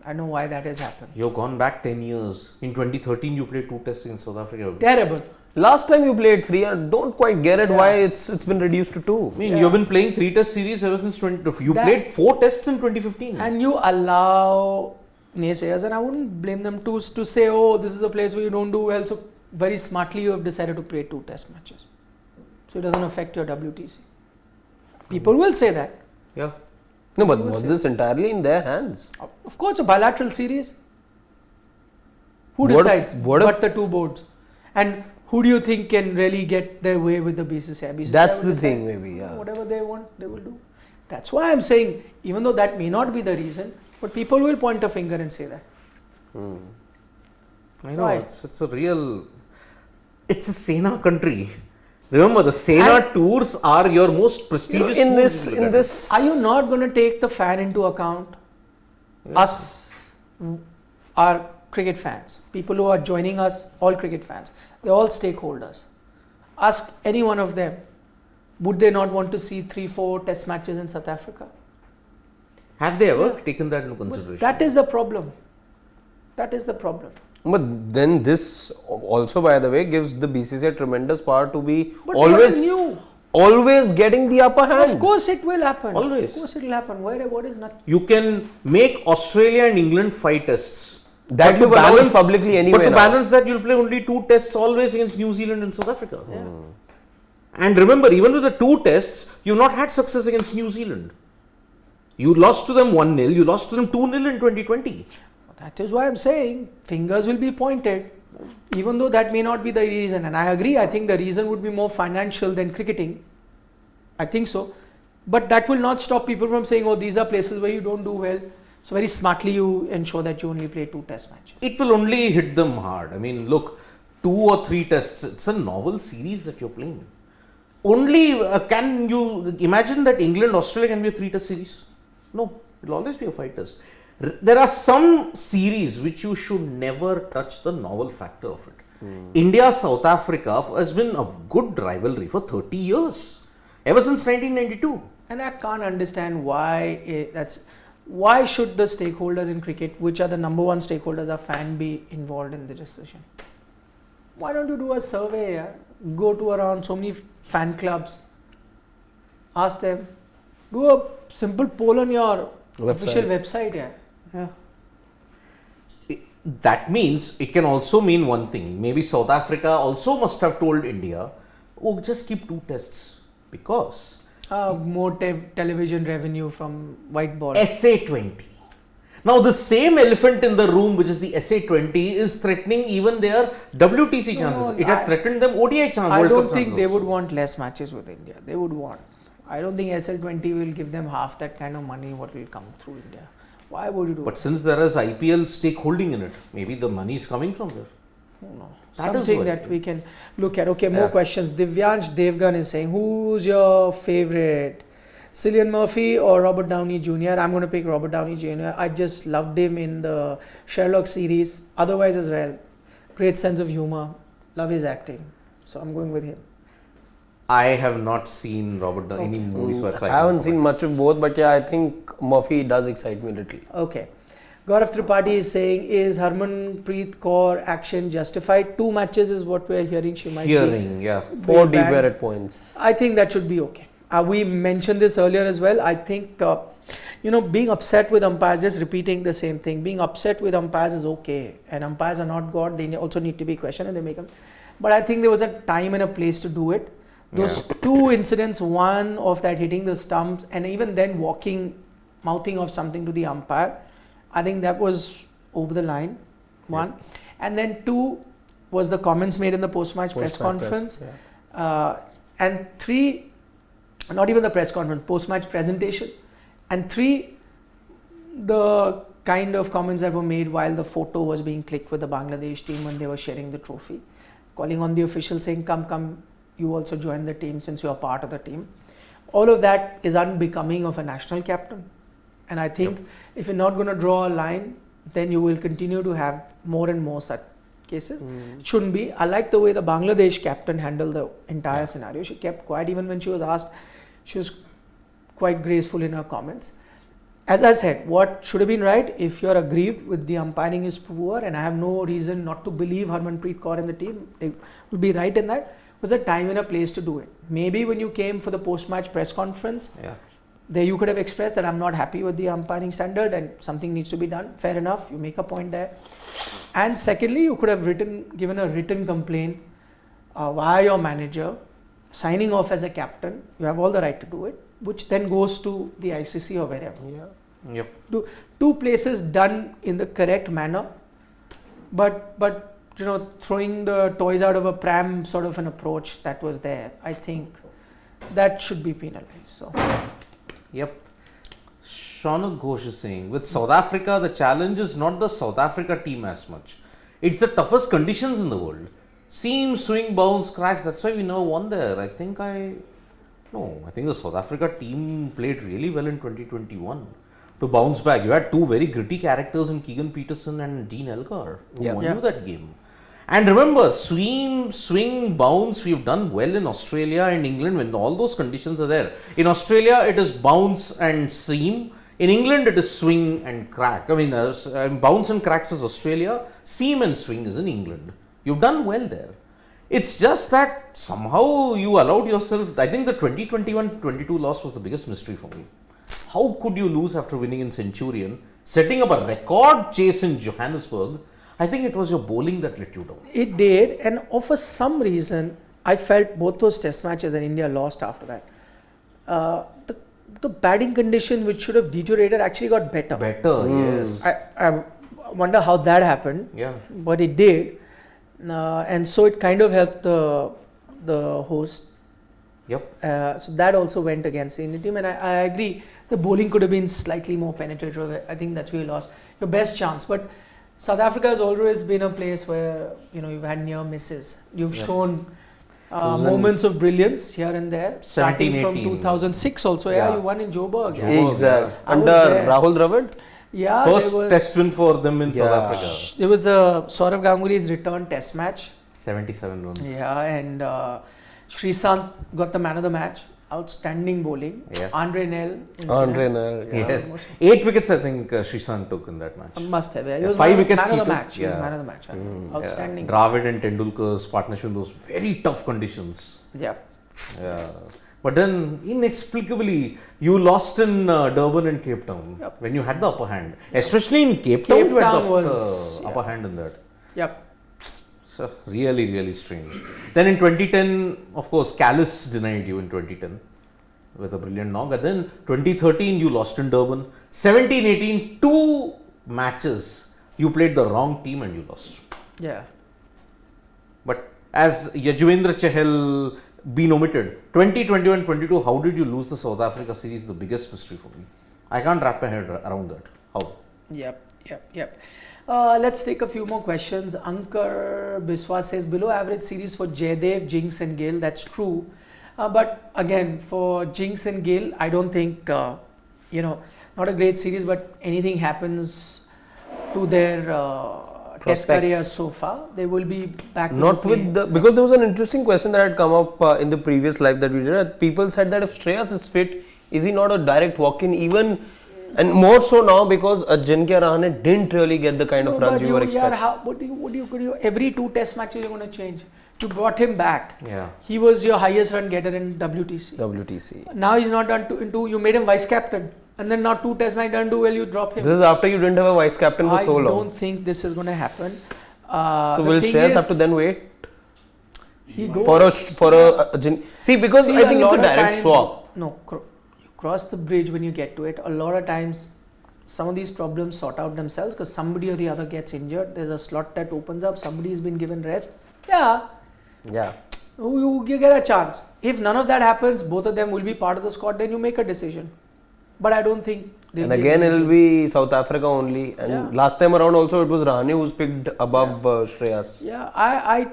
I don't know why that has happened. You've gone back 10 years. In 2013, you played 2 tests in South Africa. Terrible. Last time you played 3, and don't quite get it Yeah. why it's been reduced to 2. I mean, Yeah. you've been playing 3 test series ever since 20. You That- played 4 tests in 2015. And you allow naysayers, and I wouldn't blame them to say, oh, this is a place where you don't do well. So, very smartly, you have decided to play 2 test matches. So, it doesn't affect your WTC. People will say that. Yeah. No, but You would was say- this entirely in their hands? Of course, a bilateral series. Who What if- decides what if- but the 2 boards? And who do you think can really get their way with the BCCI? BCCI That's will the decide thing, maybe, yeah. Whatever they want, they will do. That's why I'm saying, even though that may not be the reason, but people will point a finger and say that. I know. Why? It's a real. It's a Sena country. Remember, the Sena tours are your most prestigious in tours this, you in look at. this, Are you not going to take the fan into account? Us are cricket fans. People who are joining us, all cricket fans. They're all stakeholders. Ask any one of them, would they not want to see 3-4 test matches in South Africa? Have they ever taken that into consideration? That is the problem. That is the problem. But then this also, by the way, gives the BCCI tremendous power to be But what is always new? always getting the upper hand. Of course it will happen. Always. Of course it will happen. What is not? You can make Australia and England 5 tests. That But you've to announced publicly anyway But to now. balance that, you'll play only 2 tests always against New Zealand and South Africa. And remember, even with the 2 tests, you've not had success against New Zealand. You lost to them 1-0, you lost to them 2-0 in 2020. That is why I'm saying fingers will be pointed, even though that may not be the reason. And I agree, I think the reason would be more financial than cricketing. I think so. But that will not stop people from saying, oh, these are places where you don't do well. So very smartly you ensure that you only play 2 test matches. It will only hit them hard. I mean, look, 2 or 3 tests, it's a novel series that you're playing. Only, can you imagine that England, Australia can be a 3 test series? No, it will always be a 5 test. There are some series which you should never touch the novel factor of it. India, South Africa has been a good rivalry for 30 years. Ever since 1992. And I can't understand why why should the stakeholders in cricket, which are the number 1 stakeholders, are fan, be involved in the decision? Why don't you do a survey? Yeah? Go to around so many fan clubs, ask them, do a simple poll on your official website. Yeah. That means it can also mean one thing. Maybe South Africa also must have told India, oh, just keep 2 tests because More television revenue from white ball. SA20. Now the same elephant in the room, which is the SA20, is threatening even their WTC chances. It had threatened them ODI chances. I World don't Cup think chances they also. would want less matches with India. They would want. I don't think SL20 will give them half that kind of money what will come through India. Why would you do But it? since there is IPL stakeholding in it, maybe the money is coming from there. No. That is Something why. that we can look at. Okay, more Yeah. questions. Divyansh Devgan is saying, who's your favorite? Cillian Murphy or Robert Downey Jr.? I'm going to pick Robert Downey Jr. I just loved him in the Sherlock series. Otherwise as well. Great sense of humor. Love his acting. So I'm going with him. I have not seen Robert Downey any movies. So that's why I haven't can't seen comment. much of both, but yeah, I think Murphy does excite me a little. Okay. Gaurav Tripathi is saying, is Harmanpreet Kaur action justified? 2 matches is what we're hearing. She might Yeah. 4 be banned. demerit points. I think that should be okay. We mentioned this earlier as well. I think, being upset with umpires, just repeating the same thing. Being upset with umpires is okay. And umpires are not God. They also need to be questioned and they make them. But I think there was a time and a place to do it. Those 2 incidents, one of that hitting the stumps and even then mouthing of something to the umpire, I think that was over the line, 1. And then 2 was the comments made in the post-match press conference. And 3, not even the press conference, post-match presentation. And 3, the kind of comments that were made while the photo was being clicked with the Bangladesh team when they were sharing the trophy, calling on the officials saying, come, you also join the team since you are part of the team. All of that is unbecoming of a national captain. And I think if you're not going to draw a line, then you will continue to have more and more such cases. It shouldn't be. I like the way the Bangladesh captain handled the entire scenario. She kept quiet even when she was asked. She was quite graceful in her comments. As I said, what should have been right, if you're aggrieved with the umpiring is poor, and I have no reason not to believe Harmanpreet Kaur and the team, they will be right in that, was a time and a place to do it. Maybe when you came for the post-match press conference, there you could have expressed that I'm not happy with the umpiring standard and something needs to be done. Fair enough, you make a point there. And secondly, you could have given a written complaint via your manager, signing off as a captain. You have all the right to do it, which then goes to the ICC or wherever. Two places done in the correct manner, but throwing the toys out of a pram sort of an approach that was there, I think that should be penalized. So. Shaunak Ghosh is saying, with South Africa, the challenge is not the South Africa team as much. It's the toughest conditions in the world. Seam, swing, bounce, cracks. That's why we never won there. I think the South Africa team played really well in 2021 to bounce back. You had two very gritty characters in Keegan Peterson and Dean Elgar who won you that game. And remember, swing, bounce, we've done well in Australia and England when all those conditions are there. In Australia, it is bounce and seam. In England, it is swing and crack. Bounce and cracks is Australia. Seam and swing is in England. You've done well there. It's just that somehow you allowed yourself, I think the 2021-22 loss was the biggest mystery for me. How could you lose after winning in Centurion, setting up a record chase in Johannesburg? I think it was your bowling that let you down. It did, and for some reason, I felt both those test matches and India lost after that. The batting condition, which should have deteriorated, actually got better. Yes. I wonder how that happened. But it did. And so it kind of helped the host. So that also went against the Indian team, and I agree the bowling could have been slightly more penetrative. I think that's where you lost your best chance. But South Africa has always been a place where you've had near misses. You've shown moments of brilliance here and there. Starting from 2006 also. You won in Joburg. Exactly. Under Rahul Dravid. First test win for them in South Africa. There was Saurav Ganguly's return test match. 77 runs. And Sreesanth got the man of the match. Outstanding bowling. Andre Nel. Yes. 8 wickets I think Sreesanth took in that match. Must have. He was 5 wickets man of the match. He was man of the match. Outstanding. Dravid and Tendulkar's partnership in those very tough conditions. But then inexplicably you lost in Durban and Cape Town when you had the upper hand. Especially in Cape Town you had the upper hand in that. So really, really strange. Then in 2010, of course, Callis denied you in 2010 with a brilliant knock. And then 2013, you lost in Durban. 17-18, 2 matches, you played the wrong team and you lost. But as Yajwendra Chahal been omitted, 2021-22, how did you lose the South Africa series? The biggest mystery for me. I can't wrap my head around that. How? Let's take a few more questions. Ankar Biswas says, below average series for Jaydev, Jinx and Gill. That's true. But again, for Jinx and Gill, I don't think, not a great series, but anything happens to their test careers so far, they will be back. Because there was an interesting question that had come up in the previous live that we did. People said that if Shreyas is fit, is he not a direct walk-in even? And more so now because Ajinkya Rahane didn't really get the kind of runs you were expecting. What do you every 2 test matches you're going to change? You brought him back. He was your highest run getter in WTC. Now he's not done into, you made him vice captain. And then now 2 test matches done do well, you drop him. This is after you didn't have a vice captain for so long. I don't think this is going to happen. So will Shreyas have to then wait? He goes. See, because I think it's a direct swap. No, you cross the bridge when you get to it. A lot of times, some of these problems sort out themselves because somebody or the other gets injured. There's a slot that opens up. Somebody's been given rest. You get a chance. If none of that happens, both of them will be part of the squad. Then you make a decision. but I don't think. they'll And be again, able it'll to- be South Africa only. And Yeah. last time around also, it was Rahane who's picked above Shreyas. Yeah, I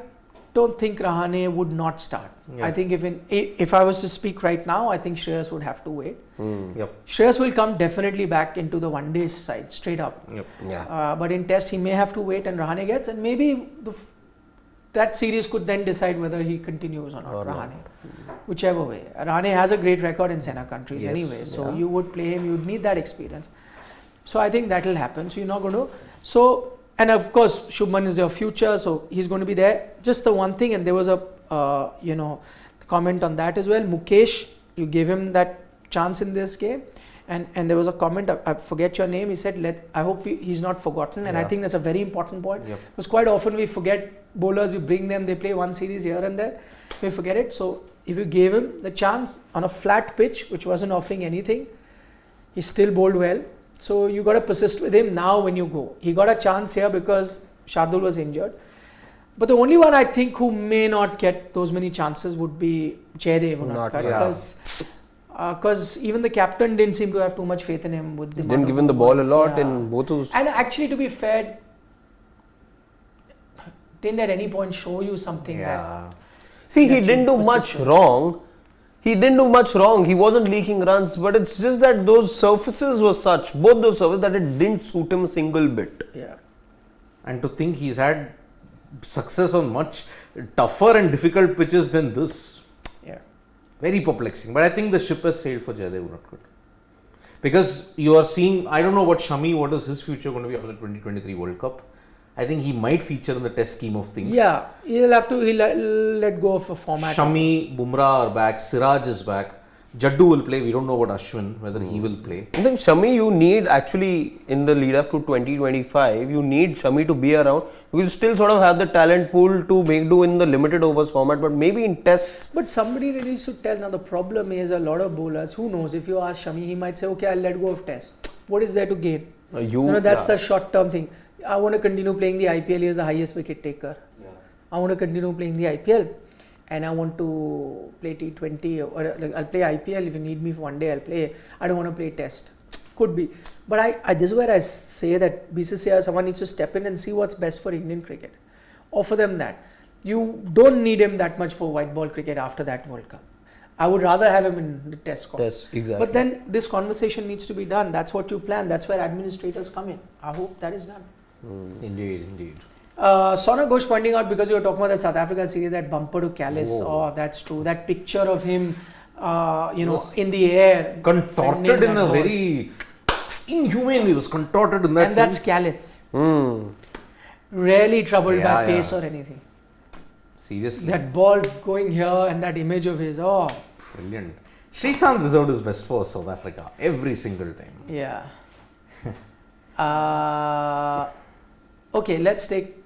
don't think Rahane would not start. Yeah. I think if I was to speak right now, I think Shreyas would have to wait. Yep. Shreyas will come definitely back into the one day side straight up. Yep. Yeah. But in test he may have to wait and Rahane gets, and maybe that series could then decide whether he continues or not. Or not. Rahane, whichever way. Rahane has a great record in Sena countries Yes. anyway, so Yeah. you would play him. You would need that experience. So I think that will happen. So you're not going to. So, and of course Shubman is your future, so he's going to be there. Just the one thing, and there was a comment on that as well. Mukesh, you gave him that chance in this game. And there was a comment, I forget your name, he said, I hope he's not forgotten. And I Yeah. think that's a very important point. Yep. Because quite often we forget bowlers, you bring them, they play one series here and there, we forget it. So if you gave him the chance on a flat pitch, which wasn't offering anything, he still bowled well. So you got to persist with him now when you go. He got a chance here because Shardul was injured. But the only one I think who may not get those many chances would be Jaydev Unadkat, yeah. because even the captain didn't seem to have too much faith in him. With the Didn't give him the ball a lot in both those. And actually, to be fair, didn't at any point show you something that. Yeah. See, he That didn't do you much persisted. wrong. He didn't do much wrong. He wasn't leaking runs, but it's just that those surfaces were such, both those surfaces, that it didn't suit him a single bit. Yeah. And to think he's had success on much tougher and difficult pitches than this. Yeah. Very perplexing. But I think the ship has sailed for Jaydev Unadkat. Because you are seeing, I don't know what Shami, what is his future going to be after the 2023 World Cup. I think he might feature in the test scheme of things. Yeah. He'll let go of a format. Shami, Bumrah are back, Siraj is back. Jaddu will play. We don't know about Ashwin, whether he will play. I think Shami, you need actually in the lead up to 2025, you need Shami to be around because you still sort of have the talent pool to make do in the limited overs format, but maybe in tests. But somebody really should tell. Now the problem is a lot of bowlers, who knows, if you ask Shami, he might say, okay, I'll let go of test. What is there to gain? That's the short term thing. I want to continue playing the IPL. He is the highest wicket taker. Yeah. I want to continue playing the IPL. And I want to play T20 or like I'll play IPL. If you need me for one day, I'll play. I don't want to play test. Could be. But I this is where I say that BCCI, someone needs to step in and see what's best for Indian cricket. Offer them that. You don't need him that much for white ball cricket after that World Cup. I would rather have him in the test squad. Yes, exactly. But then this conversation needs to be done. That's what you plan. That's where administrators come in. I hope that is done. Indeed, indeed. Sona Ghosh pointing out, because you were talking about the South Africa series, that bumper to Callis. Oh, that's true. That picture of him, in the air. Contorted defending in that a ball. very inhumane way. He was contorted in that And that's sense. Callis. Hmm. Rarely troubled Yeah, by yeah. pace or anything. Seriously. That ball going here and that image of his. Oh, Brilliant. Sreesanth deserved his best for South Africa every single time. yeah. Okay, let's take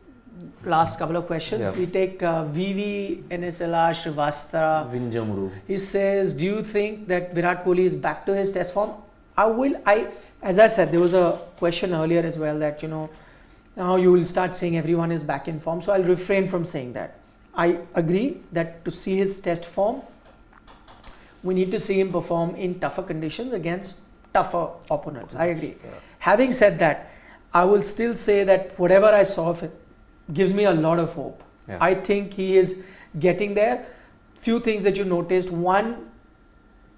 last couple of questions. Yeah. We take VV NSLR Srivastava. Vinjamuru. He says, do you think that Virat Kohli is back to his test form? As I said, there was a question earlier as well that, now you will start saying everyone is back in form. So I'll refrain from saying that. I agree that to see his test form, we need to see him perform in tougher conditions against tougher opponents. I agree. Yeah. Having said that, I will still say that whatever I saw of him gives me a lot of hope. Yeah. I think he is getting there. Few things that you noticed. One,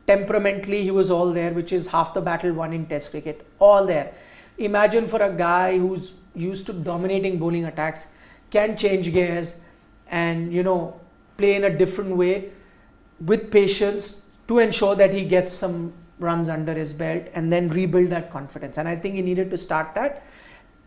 temperamentally he was all there, which is half the battle won in test cricket. All there. Imagine for a guy who's used to dominating bowling attacks, can change gears and play in a different way with patience to ensure that he gets some runs under his belt and then rebuild that confidence. And I think he needed to start that.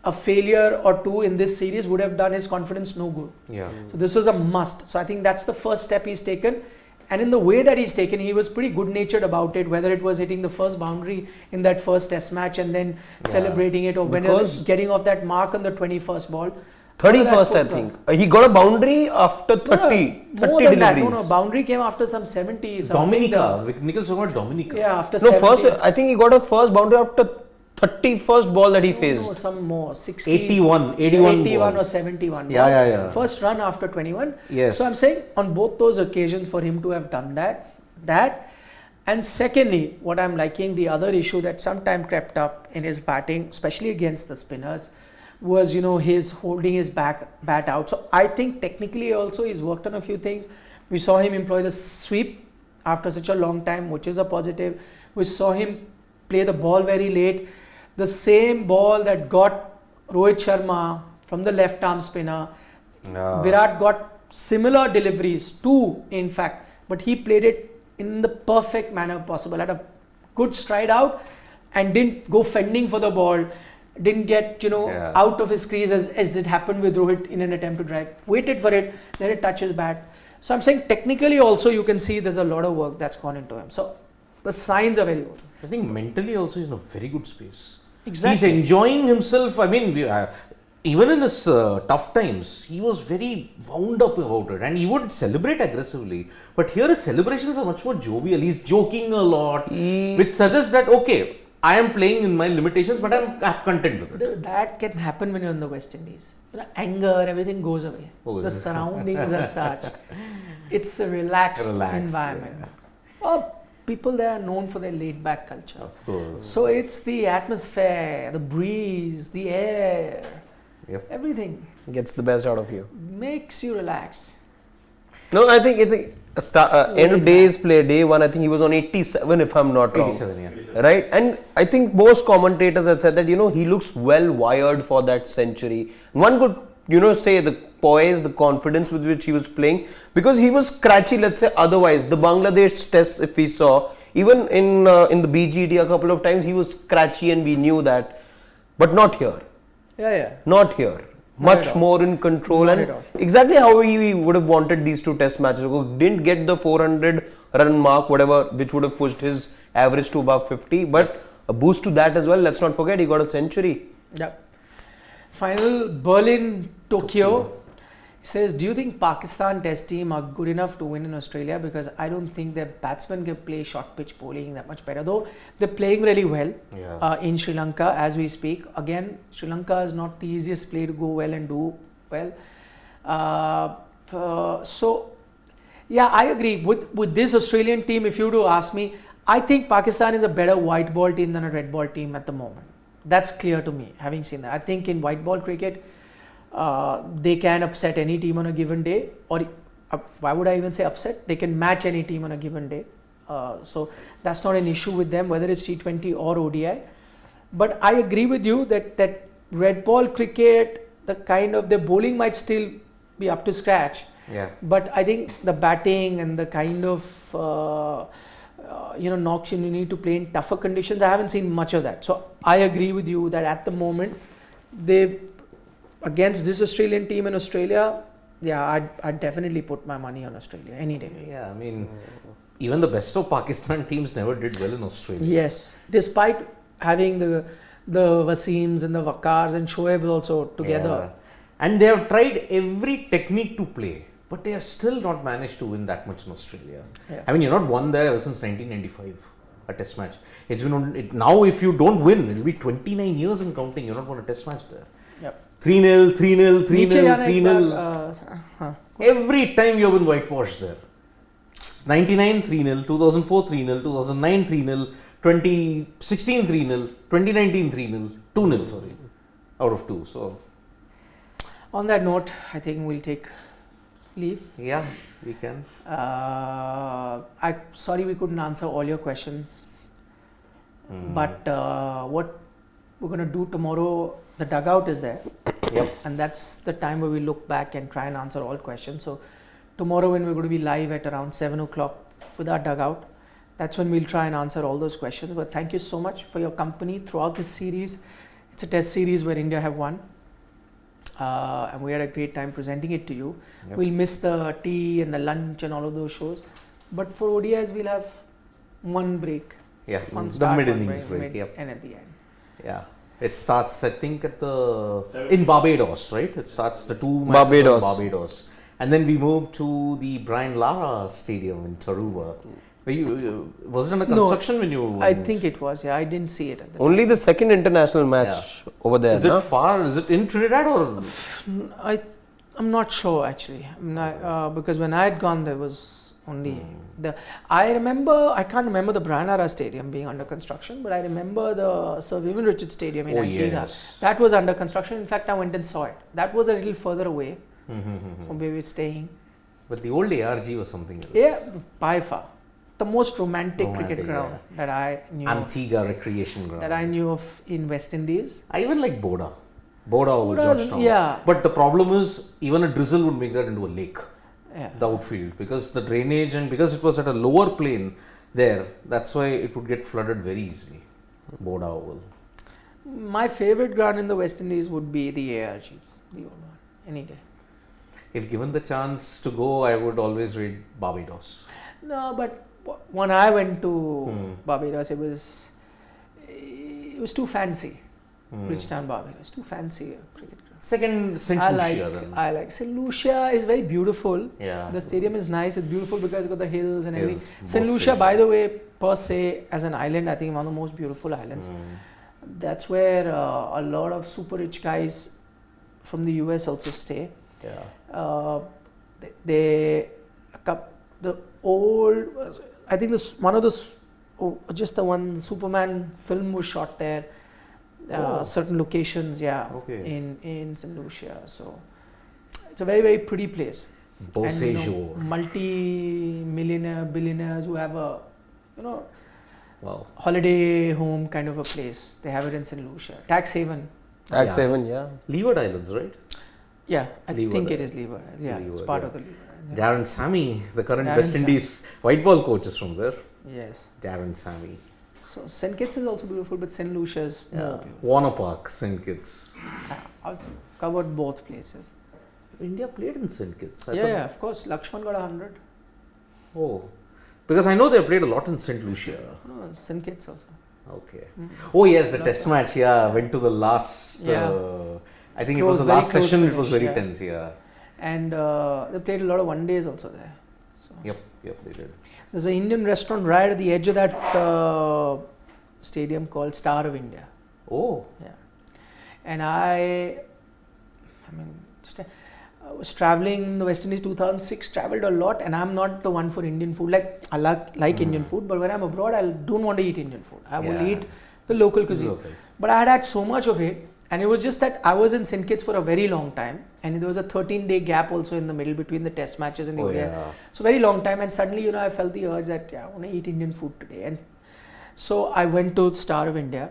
A failure or two in this series would have done his confidence no good. Yeah. So this was a must. So I think that's the first step he's taken. And in the way that he's taken, he was pretty good natured about it, whether it was hitting the first boundary in that first test match and then celebrating it, or whenever getting off that mark on the 21st ball. 31st, I think. He got a boundary after 30 more than that. deliveries. No, boundary came after some 70. Dominica. Nicholas talking about Dominica. Yeah, after No, 70. first, I think he got a first boundary after 31st ball that he faced. No, some more. 60, 81 or balls. 71 Yeah, balls. yeah, yeah. First run after 21. Yes. So I'm saying on both those occasions for him to have done that And secondly, what I'm liking, the other issue that sometime crept up in his batting, especially against the spinners, was his holding his bat out. So I think technically also he's worked on a few things. We saw him employ the sweep after such a long time, which is a positive. We saw him play the ball very late. The same ball that got Rohit Sharma from the left arm spinner. Virat got similar deliveries too, in fact, but he played it in the perfect manner possible. Had a good stride out and didn't go fending for the ball. Didn't get out of his crease as it happened with Rohit in an attempt to drive. Waited for it, let it touch his bat. So I'm saying technically also you can see there's a lot of work that's gone into him. So the signs are very good. I think mentally also he's in a very good space. Exactly. He's enjoying himself. I mean, even in his tough times, he was very wound up about it and he would celebrate aggressively. But here his celebrations are much more jovial. He's joking a lot, which suggests that, okay, I am playing in my limitations, but I'm content with it. That can happen when you're in the West Indies. Anger, everything goes away. Oh, the surroundings are such. It's a relaxed environment. People there are known for their laid back culture. Of course. So it's the atmosphere, the breeze, the air, everything Gets the best out of you. makes you relax. No, I think end of days play, day one, I think he was on 87 if I'm not wrong. 87, yeah. Right? And I think most commentators have said that, he looks well wired for that century. One could, say the poise, the confidence with which he was playing, because he was scratchy, let's say, otherwise. The Bangladesh tests, if we saw, even in the BGD a couple of times, he was scratchy and we knew that. But not here. Yeah. Not here. Much more in control and exactly how we would have wanted these two test matches. Didn't get the 400 run mark, whatever, which would have pushed his average to above 50, but a boost to that as well. Let's not forget he got a century. Yeah. Final Berlin, Tokyo. He says, do you think Pakistan test team are good enough to win in Australia? Because I don't think their batsmen can play short pitch bowling that much better. Though they're playing really well in Sri Lanka as we speak. Again, Sri Lanka is not the easiest play to go well and do well. So, yeah, I agree. With this Australian team, if you were to ask me, I think Pakistan is a better white ball team than a red ball team at the moment. That's clear to me, having seen that. I think in white ball cricket, they can upset any team on a given day, or why would I even say upset? They can match any team on a given day. So that's not an issue with them, whether it's T20 or ODI. But I agree with you that red ball cricket, their bowling might still be up to scratch. Yeah. But I think the batting and the kind of knocks you need to play in tougher conditions, I haven't seen much of that. So I agree with you that at the moment, against this Australian team in Australia, I'd definitely put my money on Australia any day. Yeah, I mean, even the best of Pakistan teams never did well in Australia. Yes, despite having the Waseems and the Waqars and Shoaib also together. And they have tried every technique to play, but they have still not managed to win that much in Australia. Yeah. I mean, you're not won there ever since 1995, a test match. It's been now if you don't win, it'll be 29 years and counting. You're not won a test match there. Yep. 3-0, 3-0, 3-0, 3-0. Every time you've been whitewashed there. 99 3-0, 2004 3-0, 2009 3-0, 2016 3-0, 2019 3-0, 2-0, sorry, out of 2. So, on that note, I think we'll take leave. Yeah, we can. Sorry we couldn't answer all your questions. But what we're going to do tomorrow, the dugout is there. Yep. And that's the time where we look back and try and answer all questions. So tomorrow when we're going to be live at around 7 o'clock with our dugout, that's when we'll try and answer all those questions. But thank you so much for your company throughout this series. It's a test series where India have won. And we had a great time presenting it to you. Yep. We'll miss the tea and the lunch and all of those shows. But for ODIs, we'll have one break. Yeah, One the start, mid-innings one break. Yep. And at the end. Yeah. It starts, I think, in Barbados, right? It starts the 2 matches in Barbados. And then we move to the Brian Lara Stadium in Tarouba. Was it under construction when you went? I think it was, yeah. I didn't see it at the Only the second international match over there. Is it far? Is it in Trinidad or? I'm not sure actually. Because when I had gone, there was Only I remember, I can't remember the Branara Stadium being under construction, but I remember the Sir Vivian Richards Stadium in Antigua. Yes. That was under construction. In fact, I went and saw it. That was a little further away from where we were staying. But the old ARG was something else. Yeah, by far. The most romantic cricket ground that I knew. Antigua Recreation Ground. That I knew of in West Indies. I even like Boda Oval, Boda's- Georgetown. yeah. But the problem is, even a drizzle would make that into a lake. Yeah. The outfield, because the drainage and because it was at a lower plane there, that's why it would get flooded very easily. Boda Oval. My favorite ground in the West Indies would be the ARG, the old one, any day. If given the chance to go, I would always rate Barbados. No, but when I went to Barbados, it was too fancy. Bridgetown, Barbados, too fancy a cricket ground. Second, St. Lucia then. I like St. Lucia is very beautiful. Yeah. The stadium is nice. It's beautiful because it's got the hills and everything. Hills, St. both Lucia, stations. by the way, per se, as an island, I think one of the most beautiful islands. That's where a lot of super rich guys from the US also stay. Yeah. The old, I think one of the, just the one Superman film was shot there. Certain locations, Okay. in St. Lucia. So it's a very, very pretty place. Beausejour. Multi-millionaire, billionaires who have a, Wow. holiday home kind of a place. They have it in St. Lucia. Tax haven. Tax Yeah. haven, yeah. Leeward Islands, right? Yeah, I Leeward think it Island. is Leeward. Yeah, it's Leeward, part yeah. of the Leeward. Yeah. Darren Sammy, the current Darren West Sammy. Indies white ball coach, is from there. Yes. Darren Sammy. So St. Kitts is also beautiful, but St. Lucia is more beautiful. Warner Park, St. Kitts. I was covered both places. India played in St. Kitts. I Yeah, thought- of course. Lakshman got 100. Oh, because I know they played a lot in St. Lucia. No, St. Kitts also. Okay. Oh yes, the test match. Yeah, went to the last. Yeah. I think it Close, was the very last close session. It finish, was very yeah. tense. Yeah. And they played a lot of one days also there. So Yep. They did. there's an Indian restaurant right at the edge of that stadium called Star of India. Oh. Yeah. And I was traveling in the West Indies 2006, traveled a lot, and I'm not the one for Indian food. Like, I like Indian food, but when I'm abroad, I don't want to eat Indian food. I will Yeah. eat the local cuisine. Local. But I had so much of it, and it was just that I was in St. Kitts for a very long time, and there was a 13-day gap also in the middle between the test matches and the Oh, ODI. yeah. So very long time, and suddenly, I felt the urge that I want to eat Indian food today. And so I went to Star of India,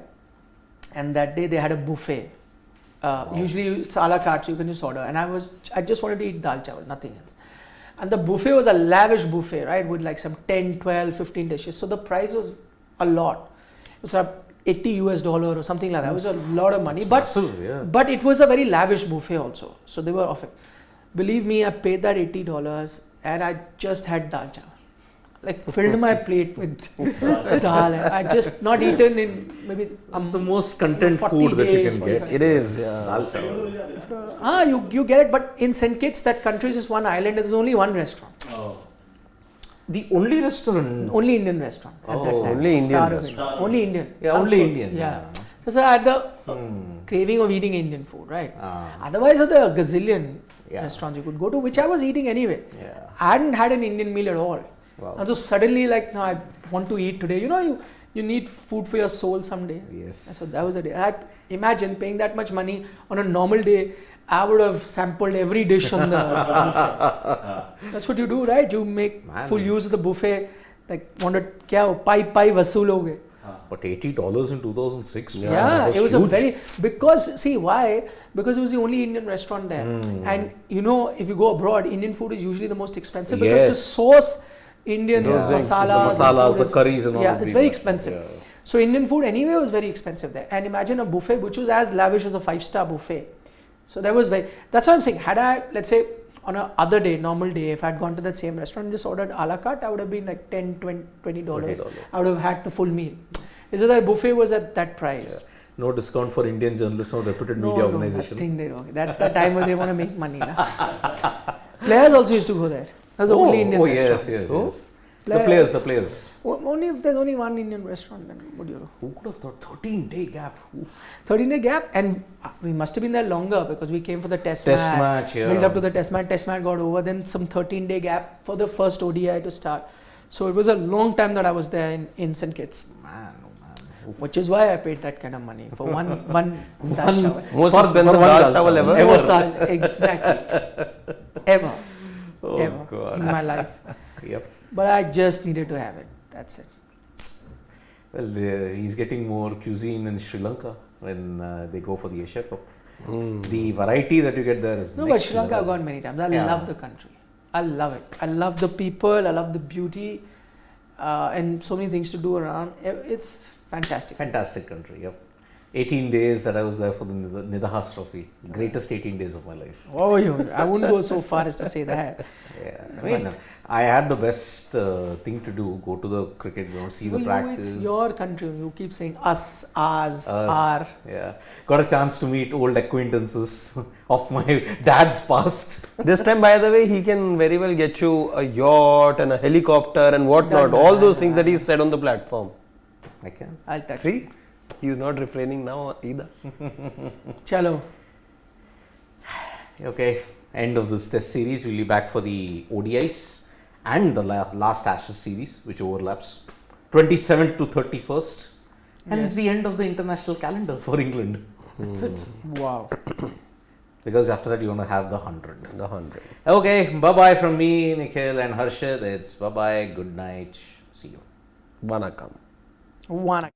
and that day they had a buffet. Usually it's a la carte, so you can just order. And I just wanted to eat dal chawal, nothing else. And the buffet was a lavish buffet, right, with like some 10, 12, 15 dishes. So the price was a lot. It was $80 or something like that. It was a lot of money. But Massive, yeah. but it was a very lavish buffet also. So they were offering. Believe me, I paid that $80 and I just had dal chawal. Like filled my plate with dal. I just not eaten in maybe It's the most content 40 food that you days, can 45 get. It is, yeah. Dal chawal. you get it, but in St. Kitts, that country is just one island. There's only one restaurant, The only restaurant. only Indian restaurant at that Oh, time. only Indian Star of restaurant. India. Only Indian. Yeah, only Indian. Yeah. So I had the craving of eating Indian food, right? Otherwise, there are a gazillion restaurants you could go to, which I was eating anyway. Yeah. I hadn't had an Indian meal at all. Wow. And so suddenly, like, no, I want to eat today. You need food for your soul someday. Yes. So that was the day. I imagine paying that much money on a normal day. I would have sampled every dish on the buffet. That's what you do, right? You make full use of the buffet. Like, wanted kya pie vasoologe. But $80 in 2006. man, Yeah, that it was huge. because see why? Because it was the only Indian restaurant there. And if you go abroad, Indian food is usually the most expensive because to Yes. source Indian masalas, the masalas, food the is- curries and all Yeah, would it's be very much- expensive. yeah. So Indian food anyway was very expensive there. And imagine a buffet which was as lavish as a 5-star buffet. So that was that's what I'm saying. Had I, let's say, on a other day, normal day, if I'd gone to that same restaurant and just ordered a la carte, I would have been like $10, $20. I would have had the full meal. Is it that buffet was at that price? No discount for Indian journalists or reputed media organization. Nothing they don't. That's the time when they want to make money. Na? Players also used to go there. That's the only Indian restaurant. Yes. The players. Only if there's only one Indian restaurant, then would you? Who could have thought 13-day gap? Oof. 13-day gap, and we must have been there longer because we came for the test match. Yeah. Build up to the test match. Test match got over, then some 13-day gap for the first ODI to start. So it was a long time that I was there in St. Kitts. Man, oh man. Oof. Which is why I paid that kind of money for one dal chawal. Most For expensive one dal dal chawal chawal. ever. Most dal, exactly. Ever. Oh Ever God. in my life. Yep. But I just needed to have it. That's it. Well, he's getting more cuisine in Sri Lanka when they go for the Asia Cup. The variety that you get there is No, next but Sri Lanka I've level. gone many times. I Yeah. love the country. I love it. I love the people. I love the beauty, and so many things to do around. It's fantastic. Fantastic country. Yep. 18 days that I was there for the Nidahas Trophy. Greatest 18 days of my life. Oh, I wouldn't go so far as to say that. Yeah. I mean, I had the best thing to do. Go to the cricket ground, see the practice. It's your country. You keep saying us, ours, Us, our. Yeah. Got a chance to meet old acquaintances of my dad's past. This time, by the way, he can very well get you a yacht and a helicopter and whatnot. All those things that he said on the platform. I can. I'll touch. See, he is not refraining now either. Chalo. Okay. End of this test series. We'll be back for the ODIs and the last Ashes series, which overlaps 27th to 31st. And it's Yes. the end of the international calendar for England. That's it. Wow. Because after that, you want to have the 100. The 100. Okay. Bye bye from me, Nikhil and Harshad. It's bye bye. Good night. See you. Vanakkam. Wanna.